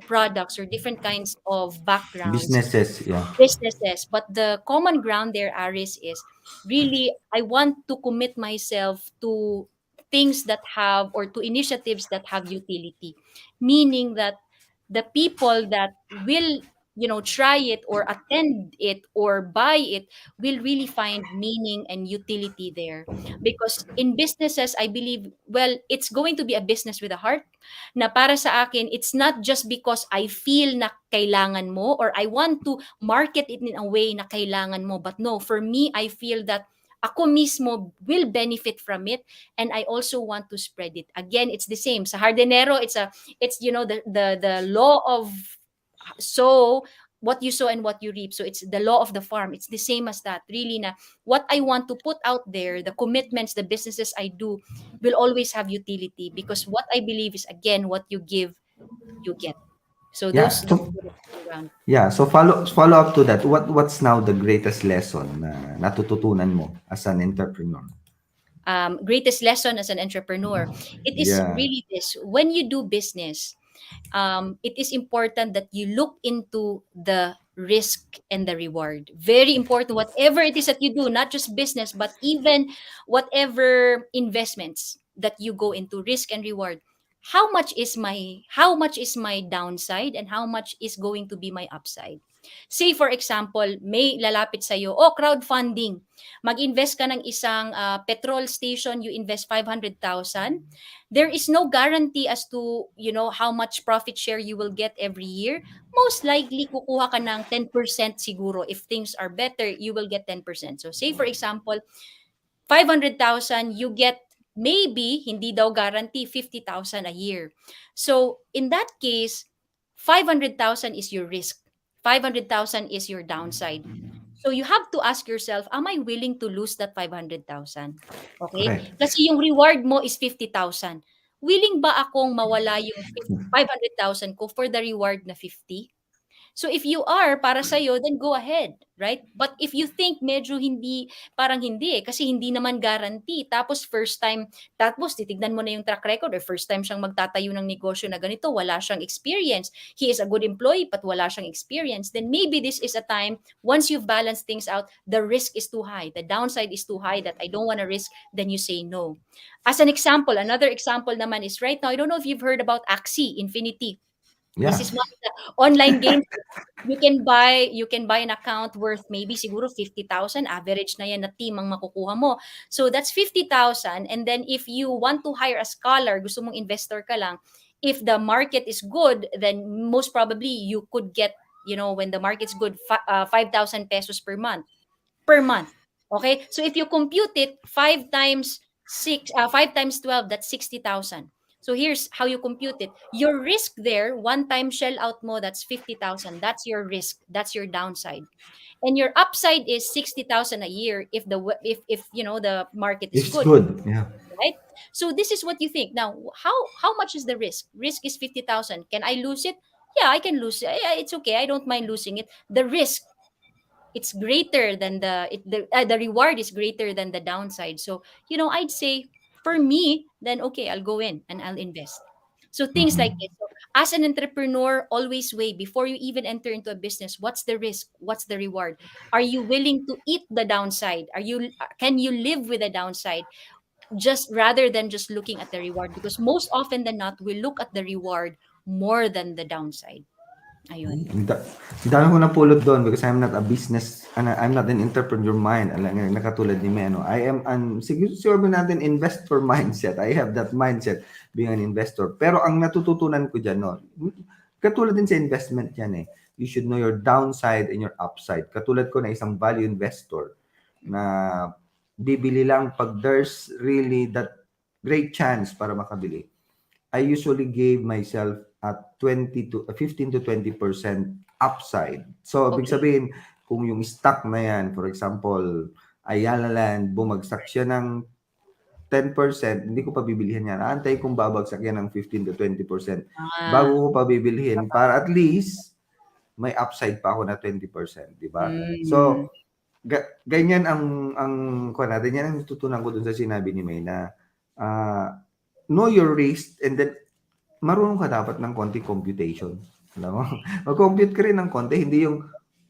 products or different kinds of backgrounds, Businesses, yeah. businesses. But the common ground there, Aris, is really I want to commit myself to things that have or to initiatives that have utility. Meaning that the people that will try it or attend it or buy it will really find meaning and utility there, because in businesses I believe, well, it's going to be a business with a heart, na para sa akin, it's not just because I feel na kailangan mo or I want to market it in a way na kailangan mo. But no, for me, I feel that ako mismo will benefit from it and I also want to spread it. Again, it's the same. Sa Hardinero, it's the law of sow what you sow and what you reap. So it's the law of the farm. It's the same as that. Really na what I want to put out there, the commitments, the businesses I do will always have utility, because what I believe is again what you give, you get. So Yeah. those So are the background. yeah, so follow up to that. What's now the greatest lesson na natututunan mo as an entrepreneur? Greatest lesson as an entrepreneur, it is Yeah. really this: when you do business, it is important that you look into the risk and the reward. Very important, whatever it is that you do, not just business, but even whatever investments that you go into, risk and reward. How much is my downside and how much is going to be my upside? Say for example, may lalapit sa iyo, oh, crowdfunding. Mag-invest ka ng isang petrol station, you invest 500,000. There is no guarantee as to how much profit share you will get every year. Most likely kukuha ka ng 10% siguro. If things are better, you will get 10%. So say for example, 500,000, you get, maybe hindi daw guarantee, 50,000 a year. So in that case, 500,000 is your risk, 500,000 is your downside. So you have to ask yourself, am I willing to lose that 500,000? Okay? Correct. Kasi yung reward mo is 50,000. Willing ba akong mawala yung 500,000 ko for the reward na 50? So if you are para sa'yo, then go ahead, right? But if you think medyo hindi, parang hindi eh, kasi hindi naman guarantee. Tapos first time, tapos titignan mo na yung track record or first time siyang magtatayo ng negosyo na ganito, wala siyang experience. He is a good employee but wala siyang experience. Then maybe this is a time, once you've balanced things out, the risk is too high. The downside is too high that I don't want to risk, then you say no. As an example, another example naman is right now, I don't know if you've heard about Axie Infinity. This Yeah. is one of the online games. You can buy an account worth maybe siguro 50,000, average na yan na team ang makukuha mo. So that's 50,000, and then if you want to hire a scholar, gusto mong investor ka lang, if the market is good, then most probably you could get, when the market's good, 5,000 pesos per month. Okay? So if you compute it, 5 times 12, that's 60,000. So here's how you compute it. Your risk there, one time shell out mo, that's 50,000. That's your risk. That's your downside. And your upside is 60,000 a year if the market is It's good, good. Yeah. right? So this is what you think. Now, how much is the risk? Risk is 50,000. Can I lose it? Yeah, I can lose it. Yeah, it's okay. I don't mind losing it. The risk, it's greater than the reward is greater than the downside. So I'd say, for me, then okay, I'll go in and I'll invest. So things like Mhm. this. So as an entrepreneur, always weigh before you even enter into a business, what's the risk, what's the reward? Are you willing to eat the downside? Can you live with the downside, just rather than just looking at the reward? Because most often than not, we look at the reward more than the downside. Ayun. Ang dami ko napulot doon because I'm not a business, I'm not an entrepreneur mind. Alam nga, nakatulad ni Meno. I am siguro natin investor mindset. I have that mindset being an investor. Pero ang natututunan ko dyan, no, katulad din sa investment yan eh. You should know your downside and your upside. Katulad ko na isang value investor na bibili lang pag there's really that great chance para makabili. I usually gave myself at 15 to 20% upside. So, big Okay. sabihin, kung yung stock na yan, for example, Ayala Land, bumagsak siya ng 10%, hindi ko pa bibilihan yan. Aantay kong babagsak yan ng 15 to 20% Ah. bago ko pa bibilihin para at least may upside pa ako na 20%, di ba? Mm. So, ganyan ang kuha natin. Yan ang natutunan ko dun sa sinabi ni May na know your risk and then marunong ka dapat ng konting computation. Alam mo? Mag-compute ka rin ng konti, hindi yung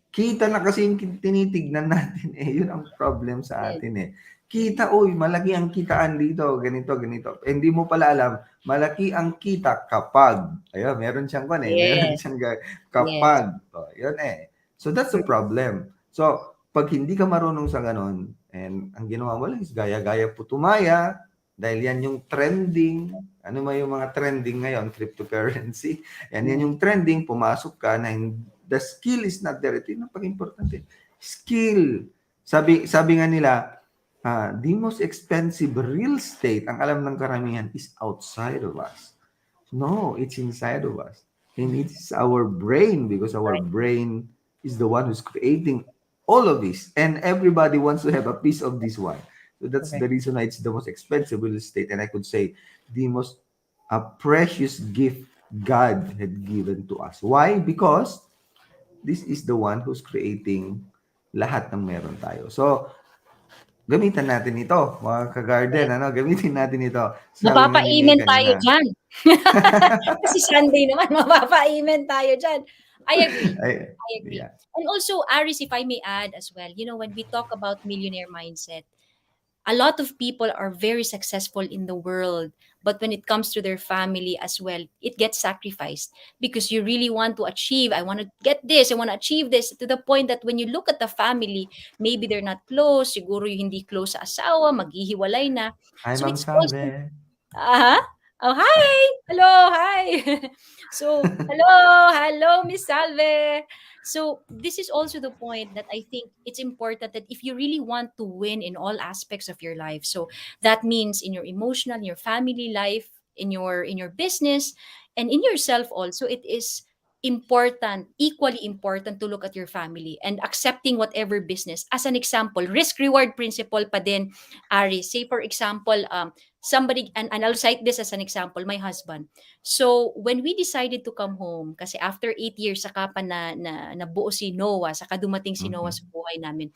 kita na kasi yung tinitignan natin eh. Yun ang problem sa Yes. atin eh. Kita, uy, malaki ang kitaan dito, ganito, ganito. Eh, hindi mo pala alam, malaki ang kita kapag, ayun, meron siyang kan eh, meron Yes. siyang Yes. kapag. Oh, yun eh. So that's the True. problem. So, pag hindi ka marunong sa ganun, and ang ginawa mo lang is gaya-gaya putumaya, dahil yan yung trending, ano ba yung mga trending ngayon, cryptocurrency, yan Mm. yung trending, pumasok ka na the skill is not there. Ito yung napaka-importante. Skill. Sabi nga nila, the most expensive real estate, ang alam ng karamihan, is outside of us. No, it's inside of us. And it's our brain because our Right. brain is the one who's creating all of this. And everybody wants to have a piece of this one. So that's the Correct. reason why it's the most expensive real estate. And I could say the most precious gift God had given to us. Why? Because this is the one who's creating lahat ng meron tayo. So, gamitan natin ito, mga ka-garden, Yes. gamitin natin ito. Sabi nga ni May Mapapa-amen tayo kanina. diyan. Kasi Sunday naman, mapapa-amen tayo diyan. I agree. Ay, I agree. yeah. And also, Aris, if I may add as well, when we talk about millionaire mindset, a lot of people are very successful in the world, but when it comes to their family as well, it gets sacrificed because you really want to achieve, I want to get this, I want to achieve this, to the point that when you look at the family, maybe they're not close, siguro yung hindi close sa asawa, maghihiwalay na. Hi, So Ma'am it's also, Salve. oh, hi. Hello, hi. So, hello, hello, Miss Salve. So, this is also the point that I think it's important that if you really want to win in all aspects of your life, so that means in your emotional, in your family life, in your business, and in yourself also, it is important, equally important, to look at your family and accepting whatever business. As an example, risk reward principle pa din, Ari. Say for example, somebody, and I'll cite this as an example, my husband. So when we decided to come home, kasi after 8 years saka pa nabuo si Noah, saka dumating si Noah sa Mhm. buhay namin.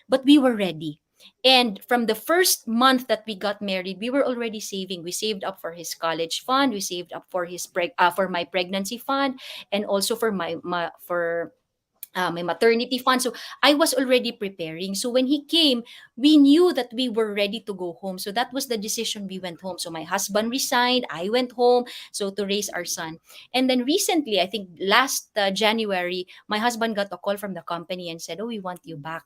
But we were ready. And from the first month that we got married, we were already saving. We saved up for his college fund, we saved up for for my pregnancy fund, and also for my maternity fund. So I was already preparing. So when he came, we knew that we were ready to go home. So that was the decision. We went home. So my husband resigned. I went home. So to raise our son. And then recently, I think last January, my husband got a call from the company and said, "Oh, we want you back.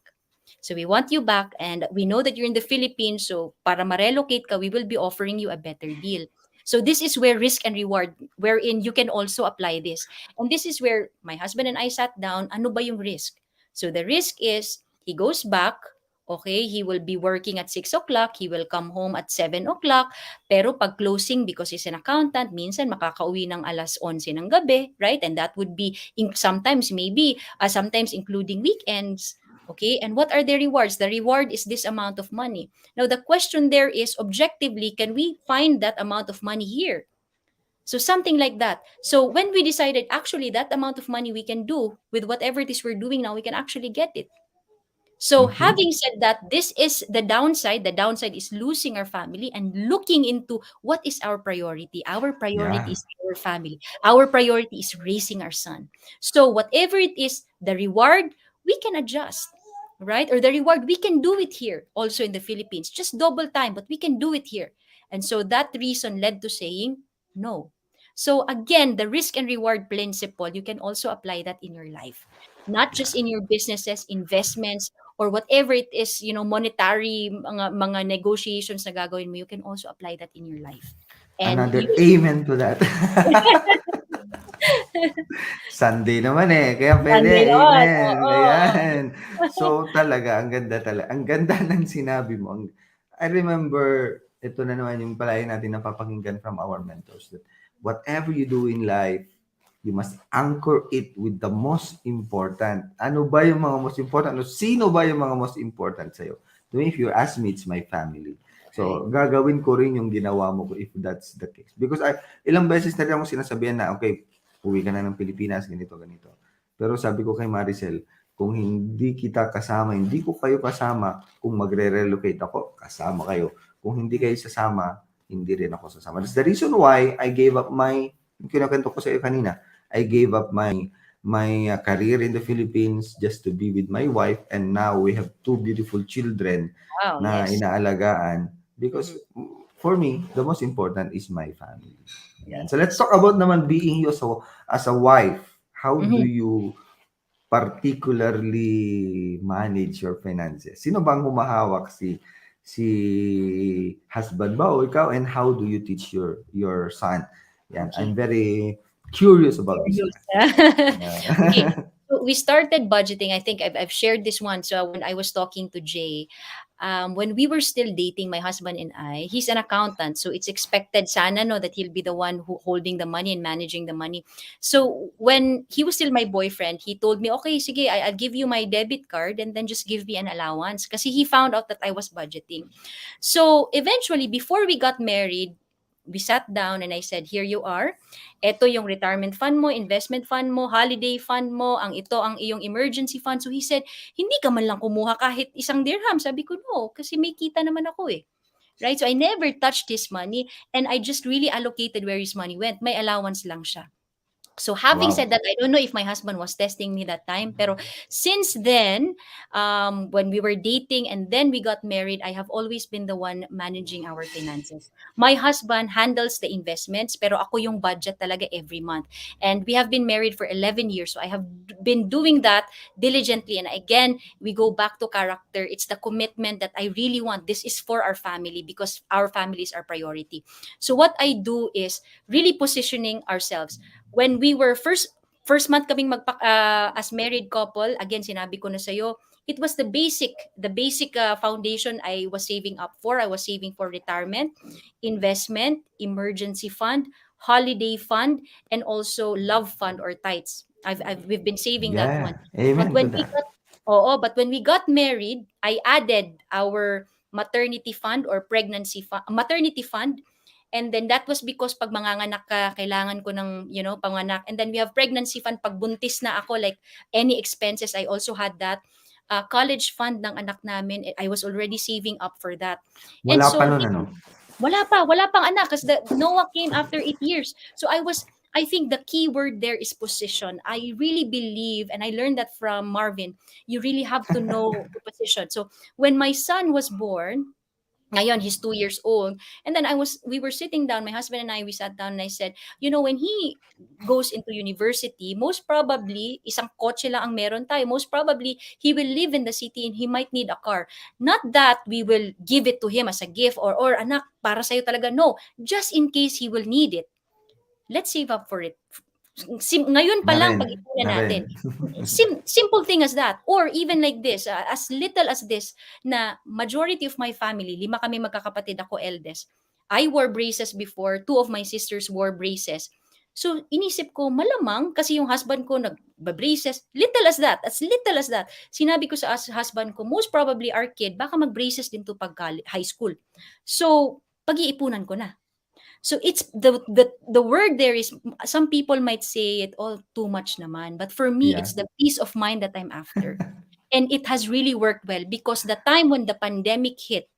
So we want you back, and we know that you're in the Philippines. So para ma-relocate ka, we will be offering you a better deal." So this is where risk and reward, wherein you can also apply this. And this is where my husband and I sat down, ano ba yung risk? So the risk is, he goes back, okay, he will be working at 6 o'clock, he will come home at 7 o'clock, pero pag closing, because he's an accountant, minsan makakauwi ng alas 11 ng gabi, right? And that would be, sometimes maybe, sometimes including weekends. Okay, and what are the rewards? The reward is this amount of money. Now, the question there is, objectively, can we find that amount of money here? So something like that. So when we decided, actually, that amount of money we can do with whatever it is we're doing now, we can actually get it. So Mhm. having said that, this is the downside. The downside is losing our family and looking into what is our priority. Our priority Yeah. is our family. Our priority is raising our son. So whatever it is, the reward, we can adjust, right? Or the reward, we can do it here, also in the Philippines. Just double time, but we can do it here. And so that reason led to saying no. So again, the risk and reward principle, you can also apply that in your life, not just in your businesses, investments, or whatever it is, monetary mga negotiations na gagawin mo, you can also apply that in your life. And Another use amen to that. Sunday naman eh, kaya pwede, Sunday naman, amen. oo. Ayan. So talaga, ang ganda talaga. Ang ganda ng sinabi mo. I remember, ito na naman yung palagi natin napapakinggan from our mentors, that whatever you do in life, you must anchor it with the most important. Ano ba yung mga most important? Ano, sino ba yung mga most important sa'yo? To me, if you ask me, it's my family. Right. So, gagawin ko rin yung ginawa mo if that's the case. Because ilang beses na rin akong sinasabihan na, okay, uwi ka na ng Pilipinas, ganito, ganito. Pero sabi ko kay Maricel, kung hindi kita kasama, hindi ko kayo kasama, kung magre-relocate ako, kasama kayo. Kung hindi kayo sasama, hindi rin ako sasama. That's the reason why I gave up yung kinakento ko sa iyo kanina, I gave up my career in the Philippines just to be with my wife, and now we have two beautiful children Wow, na yes. inaalagaan because Mhm. for me, the most important is my family. Yan. So let's Yes. talk about naman being you as a wife. How do Mhm. you particularly manage your finances? Sino bang humahawak, si husband ba o ikaw, and how do you teach your son? Yan, I'm Okay. very curious about this Curious. one. Okay. Yeah. So we started budgeting. I think I've shared this one. So when I was talking to Jay, when we were still dating, my husband and I, he's an accountant. So it's expected, sana, no, that he'll be the one who holding the money and managing the money. So when he was still my boyfriend, he told me, okay, sige, I'll give you my debit card and then just give me an allowance. Kasi he found out that I was budgeting. So eventually, before we got married, we sat down and I said, here you are. Ito yung retirement fund mo, investment fund mo, holiday fund mo, ito ang iyong emergency fund. So he said, hindi ka man lang kumuha kahit isang dirham. Sabi ko, no, kasi may kita naman ako eh. Right? So I never touched his money and I just really allocated where his money went. May allowance lang siya. So having said Wow. that, I don't know if my husband was testing me that time, pero since then, when we were dating and then we got married, I have always been the one managing our finances. My husband handles the investments, pero ako yung budget talaga every month. And we have been married for 11 years, so I have been doing that diligently. And again, we go back to character. It's the commitment that I really want. This is for our family because our family is our priority. So what I do is really positioning ourselves when we were first month kaming as married couple, again sinabi ko na sa'yo, it was the basic foundation I was saving up for. I was saving for retirement, investment, emergency fund, holiday fund, and also love fund or tithes. We've been saving that one. Yeah. But Amen to when we that. got but when we got married, I added our maternity fund or maternity fund. And then that was because pag manganganak ka, kailangan ko ng, panganak. And then we have pregnancy fund pag buntis na ako, like any expenses, I also had that. College fund ng anak namin, I was already saving up for that. And Wala pa so, nun, ano? wala pang anak because the Noah came after 8 years. So I think the key word there is position. I really believe, and I learned that from Marvin, you really have to know the position. So when my son was born, ngayon he's 2 years old, and then we were sitting down, my husband and I, we sat down and I said, when he goes into university, most probably isang kotse lang ang meron tayo, most probably he will live in the city and he might need a car. Not that we will give it to him as a gift, or anak para sa'yo talaga, no, just in case he will need it, let's save up for it. Ngayon pa Na lang rin, pag-ipunan na rin. natin. Simple thing as that. Or even like this, as little as this, na majority of my family, 5 kami magkakapatid, ako eldest. I wore braces before, 2 of my sisters wore braces. So, inisip ko, malamang, kasi yung husband ko nag-braces, little as that, as little as that. Sinabi ko sa husband ko, most probably our kid, baka mag-braces din to pag high school. So, pag-iipunan ko na. So it's the word there is, some people might say it all too much naman, but for me Yeah. it's the peace of mind that I'm after. And it has really worked well because the time when the pandemic hit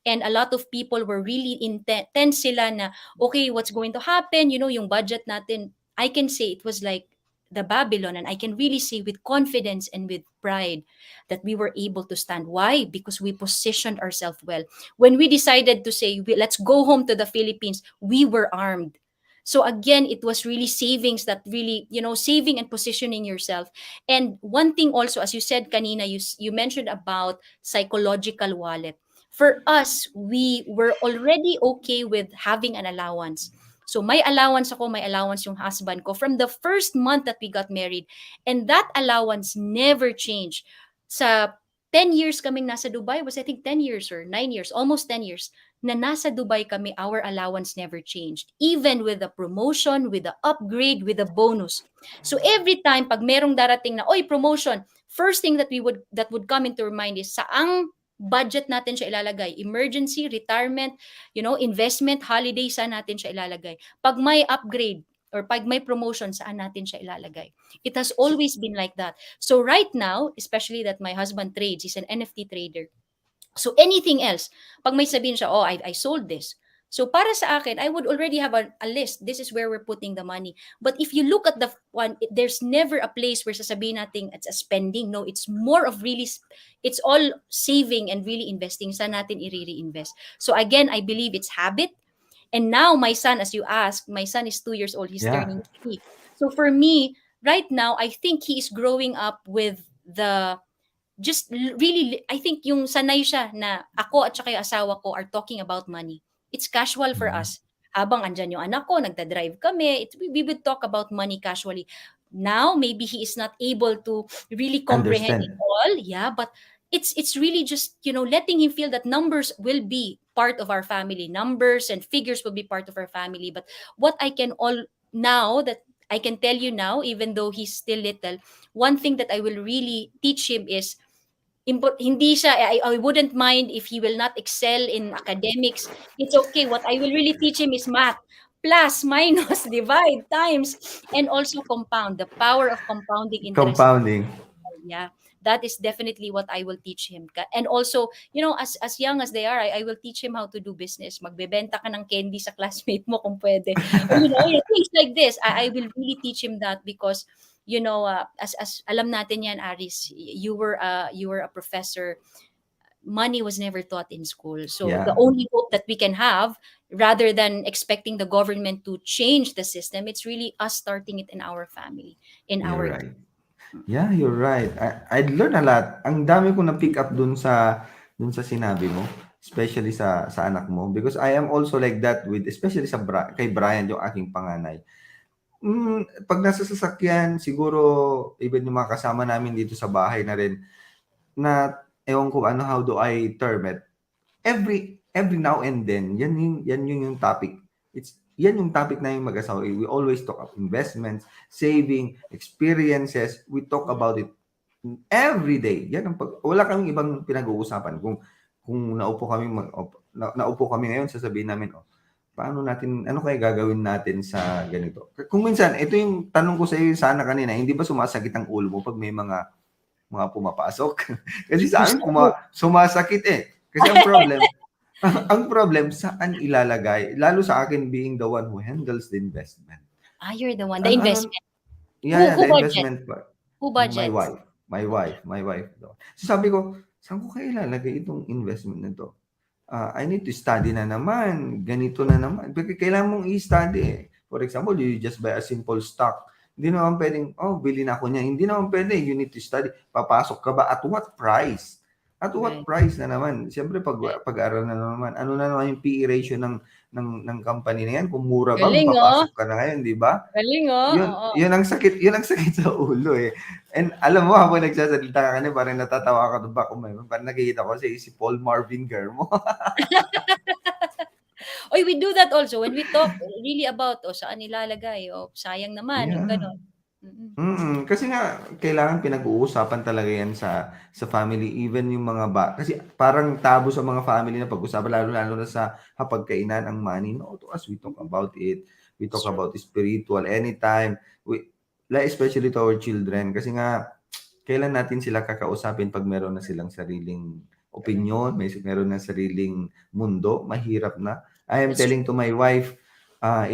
and a lot of people were really tense sila na, okay, what's going to happen? Yung budget natin, I can say it was like the Babylon, and I can really say with confidence and with pride that we were able to stand. Why? Because we positioned ourselves well. When we decided to say, let's go home to the Philippines, we were armed. So again, it was really savings that really, saving and positioning yourself. And one thing also, as you said kanina, you mentioned about psychological wallet. For us, we were already okay with having an allowance. So may allowance ako, may allowance yung husband ko from the first month that we got married. And that allowance never changed. Sa 10 years kaming nasa Dubai, was I think 10 years or 9 years, almost 10 years, na nasa Dubai kami, our allowance never changed. Even with the promotion, with the upgrade, with the bonus. So every time, pag merong darating na, oy, promotion, first thing that would come into our mind is, saang budget natin siya ilalagay? Emergency, retirement, investment, holiday, saan natin siya ilalagay? Pag may upgrade or pag may promotion, saan natin siya ilalagay? It has always been like that. So right now, especially that my husband trades, he's an NFT trader. So anything else, pag may sabihin siya, oh, I sold this. So para sa akin, I would already have a list. This is where we're putting the money. But if you look at the one, there's never a place where sasabihin natin it's a spending. No, it's more of really, it's all saving and really investing. Saan natin i-reinvest? So again, I believe it's habit. And now my son, as you asked, my son is 2 years old. He's Yeah. turning 3. So for me, right now, I think he is growing up with the really, I think yung sanay siya na ako at saka yung asawa ko are talking about money. It's casual for Mhm. us. Habang andyan yung anak ko, nagda-drive kami, we would talk about money casually. Now, maybe he is not able to really comprehend it Understand. all. Yeah, but it's really just, letting him feel that numbers will be part of our family. Numbers and figures will be part of our family. But what I can all now that I can tell you now, even though he's still little, one thing that I will really teach him is hindi siya, I wouldn't mind if he will not excel in academics. It's okay. What I will really teach him is math. Plus, minus, divide, times, and also compound. The power of compounding interest. Compounding. Yeah, that is definitely what I will teach him. And also, as young as they are, I will teach him how to do business. Magbebenta ka ng candy sa classmate mo kung pwede. Or, things like this. I will really teach him that because, as alam natin yan, Aris, you were a professor. Money was never taught in school. So the Yeah. only hope that we can have, rather than expecting the government to change the system, it's really us starting it in our family, in You're our right. Yeah, you're right. I'd learn a lot. Ang dami ko na pick up dun sa sinabi mo, especially sa anak mo because I am also like that with especially kay Brian yung aking panganay. Pag nasa sasakyan siguro even yung mga kasama namin dito sa bahay na rin na ewan ko ano how do I term it. Every now and then yan yung topic. Yan yung topic na yung mag-asawa. We always talk about investments, saving, experiences. We talk about it every day. Yan wala kaming ibang pinag-uusapan. Kung kung naupo kami ngayon, sasabihin namin, "Oh, paano natin ano kaya gagawin natin sa ganito?" Kung minsan ito yung tanong ko sa'yo sana kanina, hindi ba sumasakit ang ulo mo 'pag may mga pumapasok? Kasi sa amin Gusto. sumasakit, eh. Kasi ang problem ang problem saan ilalagay, lalo sa akin being the one who handles the investment. Ah, you're the one. The Ano investment. yeah, Who the budget? investment part. Who My budgets? wife, Okay. my wife daw. So sabi ko, "Saan ko kaya ilalagay itong investment na 'to? I need to study na naman, ganito na naman." Kasi kailangan mong i-study, eh. For example, you just buy a simple stock. Hindi naman puwedeng, "Oh, bili na ako niyan." Hindi naman puwede, you need to study. Papasok ka ba, at what price? At what Right. price na naman? Siyempre Right. pag-aralan na naman. Ano na naman yung PE ratio ng company na 'yan, kung mura ba Galing, oh. papasok ka na ngayon, 'di ba? Galing, oh. Oo. Yun ang sakit sa ulo, eh. And alam mo habang nagsasalita ka kanina parang natatawa ka dun back of my mind, parang nakikita ko si Paul Marvin Garmo. Oy, we do that also when we talk really about, saan nilalagay, sayang naman, yung Yeah. gano'n. Mm. Kasi nga kailangan pinag-uusapan talaga 'yan sa family, even yung mga kasi parang tabu sa mga family na pag-usapan lalo-lalo na sa hapagkainan ang money. No, to us we talk Mhm. about it. We It's talk true. about spiritual anytime. Like especially to our children kasi nga kailan natin sila kakausapin 'pag meron na silang sariling Correct. opinyon, meron na sariling mundo, mahirap na. I am That's telling to true. my wife,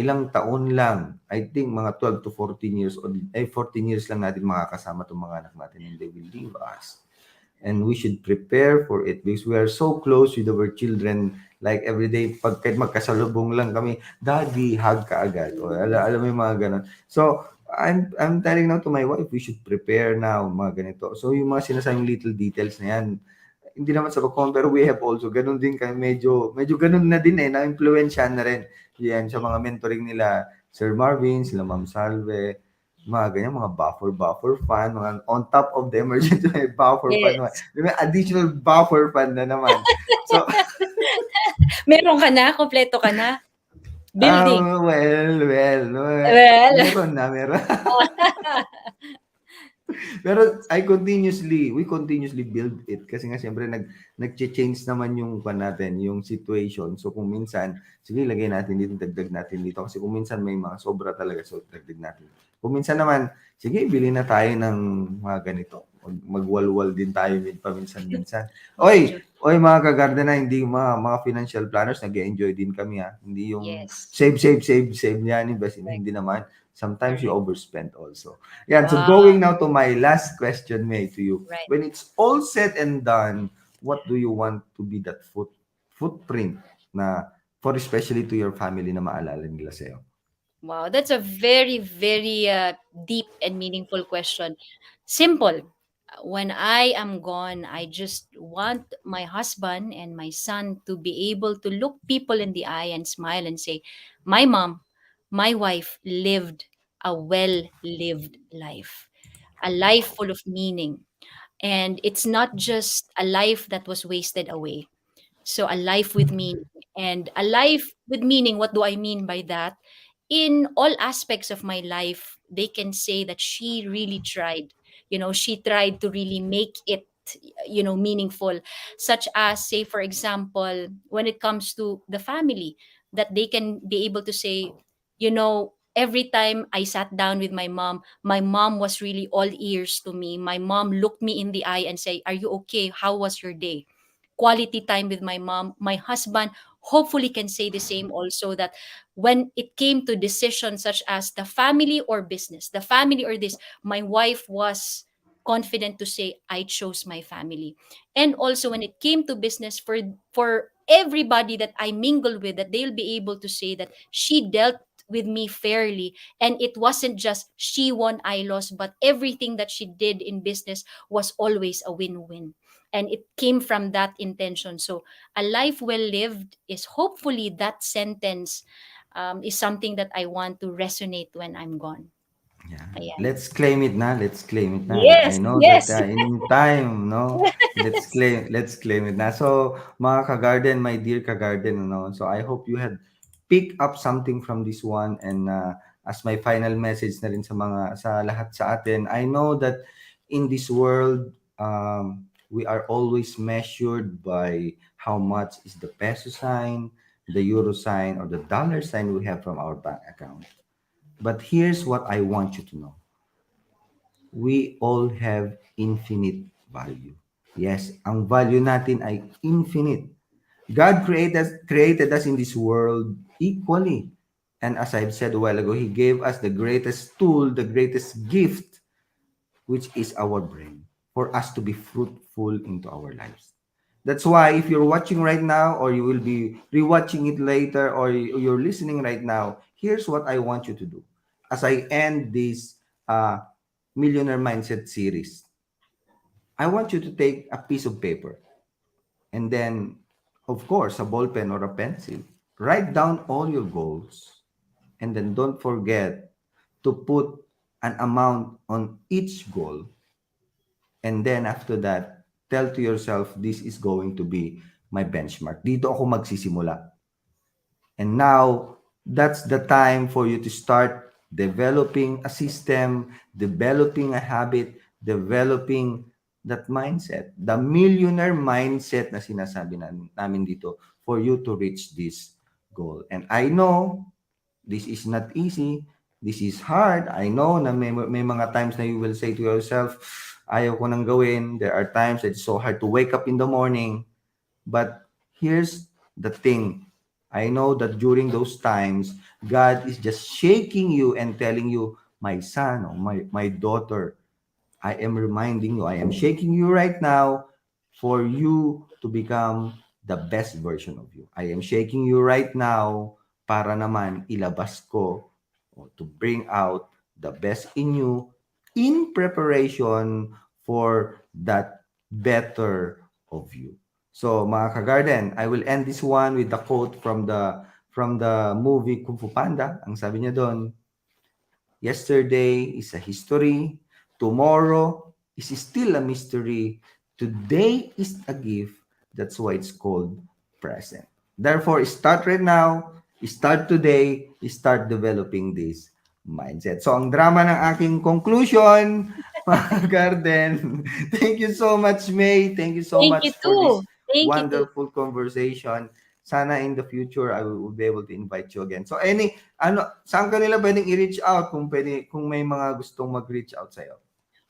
ilang taon lang, I think mga 12 to 14 years old, 14 years lang natin makakasama 'tong mga anak natin and they will leave us. And we should prepare for it because we are so close with our children. Like every day, pag kahit magkasalubong lang kami, "Daddy," hug ka agad. O, alam mo yung mga gano'n. So, I'm telling now to my wife, we should prepare now, mga ganito. So, yung mga sinasabing little details na yan, hindi naman sa pagkon, pero we have also, ganun din kami, medyo ganun na din eh, na-influensyahan na rin. Yan, sa Yeah. mga mentoring nila, Sir Marvin, sila Ma'am Salve, mga ganyan, mga buffer fund, mga on top of the emergency may buffer fund naman. Yes. May additional buffer fund na naman. So, Meron ka na, kumpleto ka na? Building. well, Well, meron. Pero we continuously build it kasi nga siyempre nagche-change naman yung kwan natin, yung situation. So kung minsan, sige lagay natin dito, dagdag natin dito kasi kung minsan may mga sobra talaga so dagdag natin. Kung minsan naman, sige bili na tayo ng mga ganito. Magwalwal din tayo paminsan-minsan. medyo. Oy mga kagarden na hindi mga financial planners nag-enjoy din kami ha. Hindi yung Yes. save niyan, invest, Correct. hindi naman. Sometimes you Correct. overspend also. Yan, so Wow. going now to my last question, May, to you. Right. When it's all said and done, what do you want to be that footprint na for especially to your family na maalala nila sa'yo? Wow, that's a very, very deep and meaningful question. Simple. When I am gone, I just want my husband and my son to be able to look people in the eye and smile and say, "My mom, my wife lived a well lived life, a life full of meaning." And it's not just a life that was wasted away. So a life with meaning. And a life with meaning, what do I mean by that? In all aspects of my life, they can say that she really tried. She tried to really make it, meaningful. Such as, say, for example, when it comes to the family, that they can be able to say, every time I sat down with my mom was really all ears to me. My mom looked me in the eye and say, "Are you okay? How was your day?" Quality time with my mom. My husband hopefully can say the same also, that when it came to decisions such as the family or business, the family or this, my wife was confident to say, "I chose my family." And also when it came to business, for everybody that I mingle with, that they'll be able to say that she dealt with me fairly, and it wasn't just she won, I lost, but everything that she did in business was always a win-win, and it came from that intention. So a life well lived is hopefully that sentence, is something that I want to resonate when I'm gone. Yeah. Ayan. Let's claim it na. Let's claim it na. I Yes, know that yes. in time, no, let's claim it na. So, mga ka-garden, my dear ka-garden, no. So, I hope you had pick up something from this one and as my final message na rin sa lahat sa atin. I know that in this world We are always measured by how much is the peso sign, the euro sign, or the dollar sign we have from our bank account. But here's what I want you to know. We all have infinite value. Yes, ang value natin ay infinite. God created us in this world equally. And as I've said a while ago, He gave us the greatest tool, the greatest gift, which is our brain, for us to be fruitful into our lives. That's why if you're watching right now, or you will be rewatching it later, or you're listening right now, here's what I want you to do. As I end this Millionaire Mindset series, I want you to take a piece of paper and then, of course, a ball pen or a pencil. Write down all your goals, and then don't forget to put an amount on each goal. And then after that, tell to yourself, this is going to be my benchmark. Dito ako magsisimula. And now, that's the time for you to start developing a system, developing a habit, developing that mindset. The millionaire mindset na sinasabi namin dito for you to reach this goal. And I know this is not easy. This is hard. I know na may mga times na you will say to yourself, ayaw ko nang gawin. There are times that it's so hard to wake up in the morning. But here's the thing. I know that during those times, God is just shaking you and telling you, my son or my daughter, I am reminding you, I am shaking you right now for you to become the best version of you. I am shaking you right now para naman ilabas ko or to bring out the best in you in preparation for that better of you. So mga kagarden, I will end this one with the quote from the movie Kung Fu Panda. Ang sabi niya doon, yesterday is a history. Tomorrow is still a mystery. Today is a gift. That's why it's called present. Therefore, start right now. Start today. Start developing this mindset. So, ang drama ng aking conclusion, mga garden. Thank you so much, May. Thank you so Thank you much for this too. Thank you too. wonderful conversation. Sana in the future, I will be able to invite you again. So, saan kanila pwedeng i-reach out kung may mga gustong mag-reach out sa'yo?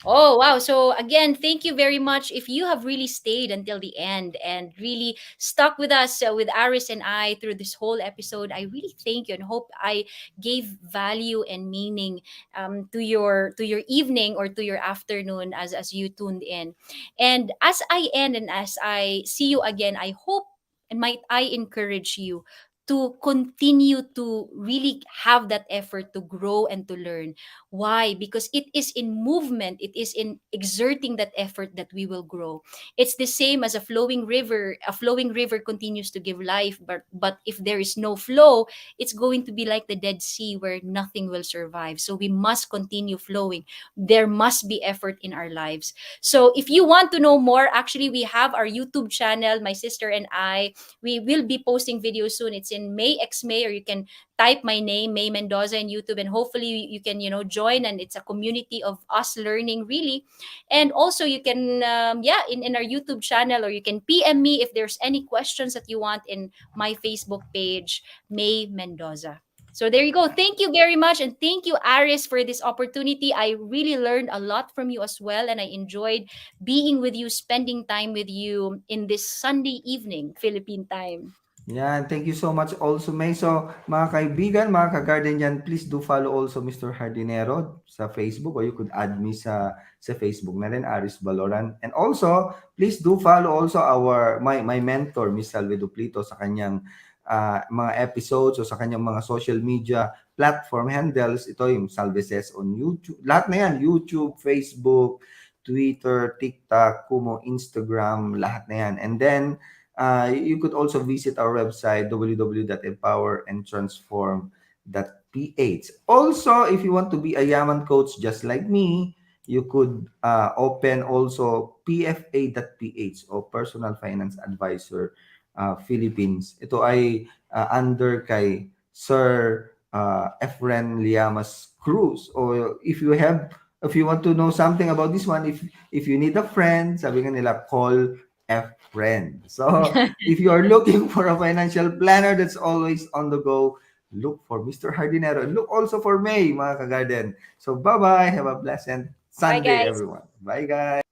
Oh, wow. So, again, thank you very much. If you have really stayed until the end and really stuck with us, with Aris and I through this whole episode, I really thank you and hope I gave value and meaning to your evening or to your afternoon as you tuned in. And as I end and as I see you again, I hope and might I encourage you to continue to really have that effort to grow and to learn. Why? Because it is in movement, it is in exerting that effort that we will grow. It's the same as a flowing river. A flowing river continues to give life, but if there is no flow, it's going to be like the Dead Sea where nothing will survive. So we must continue flowing. There must be effort in our lives. So if you want to know more, actually we have our YouTube channel, my sister and I. We will be posting videos soon. It's in May X May, or you can type my name, May Mendoza, in YouTube, and hopefully you can, join. And it's a community of us learning, really. And also you can, in our YouTube channel, or you can PM me if there's any questions that you want in my Facebook page, May Mendoza. So there you go. Thank you very much. And thank you, Aris, for this opportunity. I really learned a lot from you as well. And I enjoyed being with you, spending time with you in this Sunday evening, Philippine time. Yan, thank you so much also, May. So, mga kaibigan, mga ka-garden yan, please do follow also Mr. Hardinero sa Facebook, or you could add me sa Facebook na rin, Aris Baloran. And also, please do follow also my mentor, Miss Salve Duplito, sa kanyang mga episodes o sa kanyang mga social media platform handles. Ito yung Salve Says on YouTube. Lahat na yan, YouTube, Facebook, Twitter, TikTok, Kumu, Instagram, lahat na yan. And then, you could also visit our website, www.empowerandtransform.ph. Also, if you want to be a Yaman coach just like me, you could open also pfa.ph o Personal Finance Advisor Philippines. Ito ay under kay Sir Efren Liamas Cruz. Or if you have If you want to know something about this one, if you need a friend, sabi nga nila, call a friend. So, if you are looking for a financial planner that's always on the go, look for Mr. Hardinero. And look also for May, mga kagarden. So, bye-bye. Have a pleasant Bye, Sunday, guys. everyone. Bye, guys.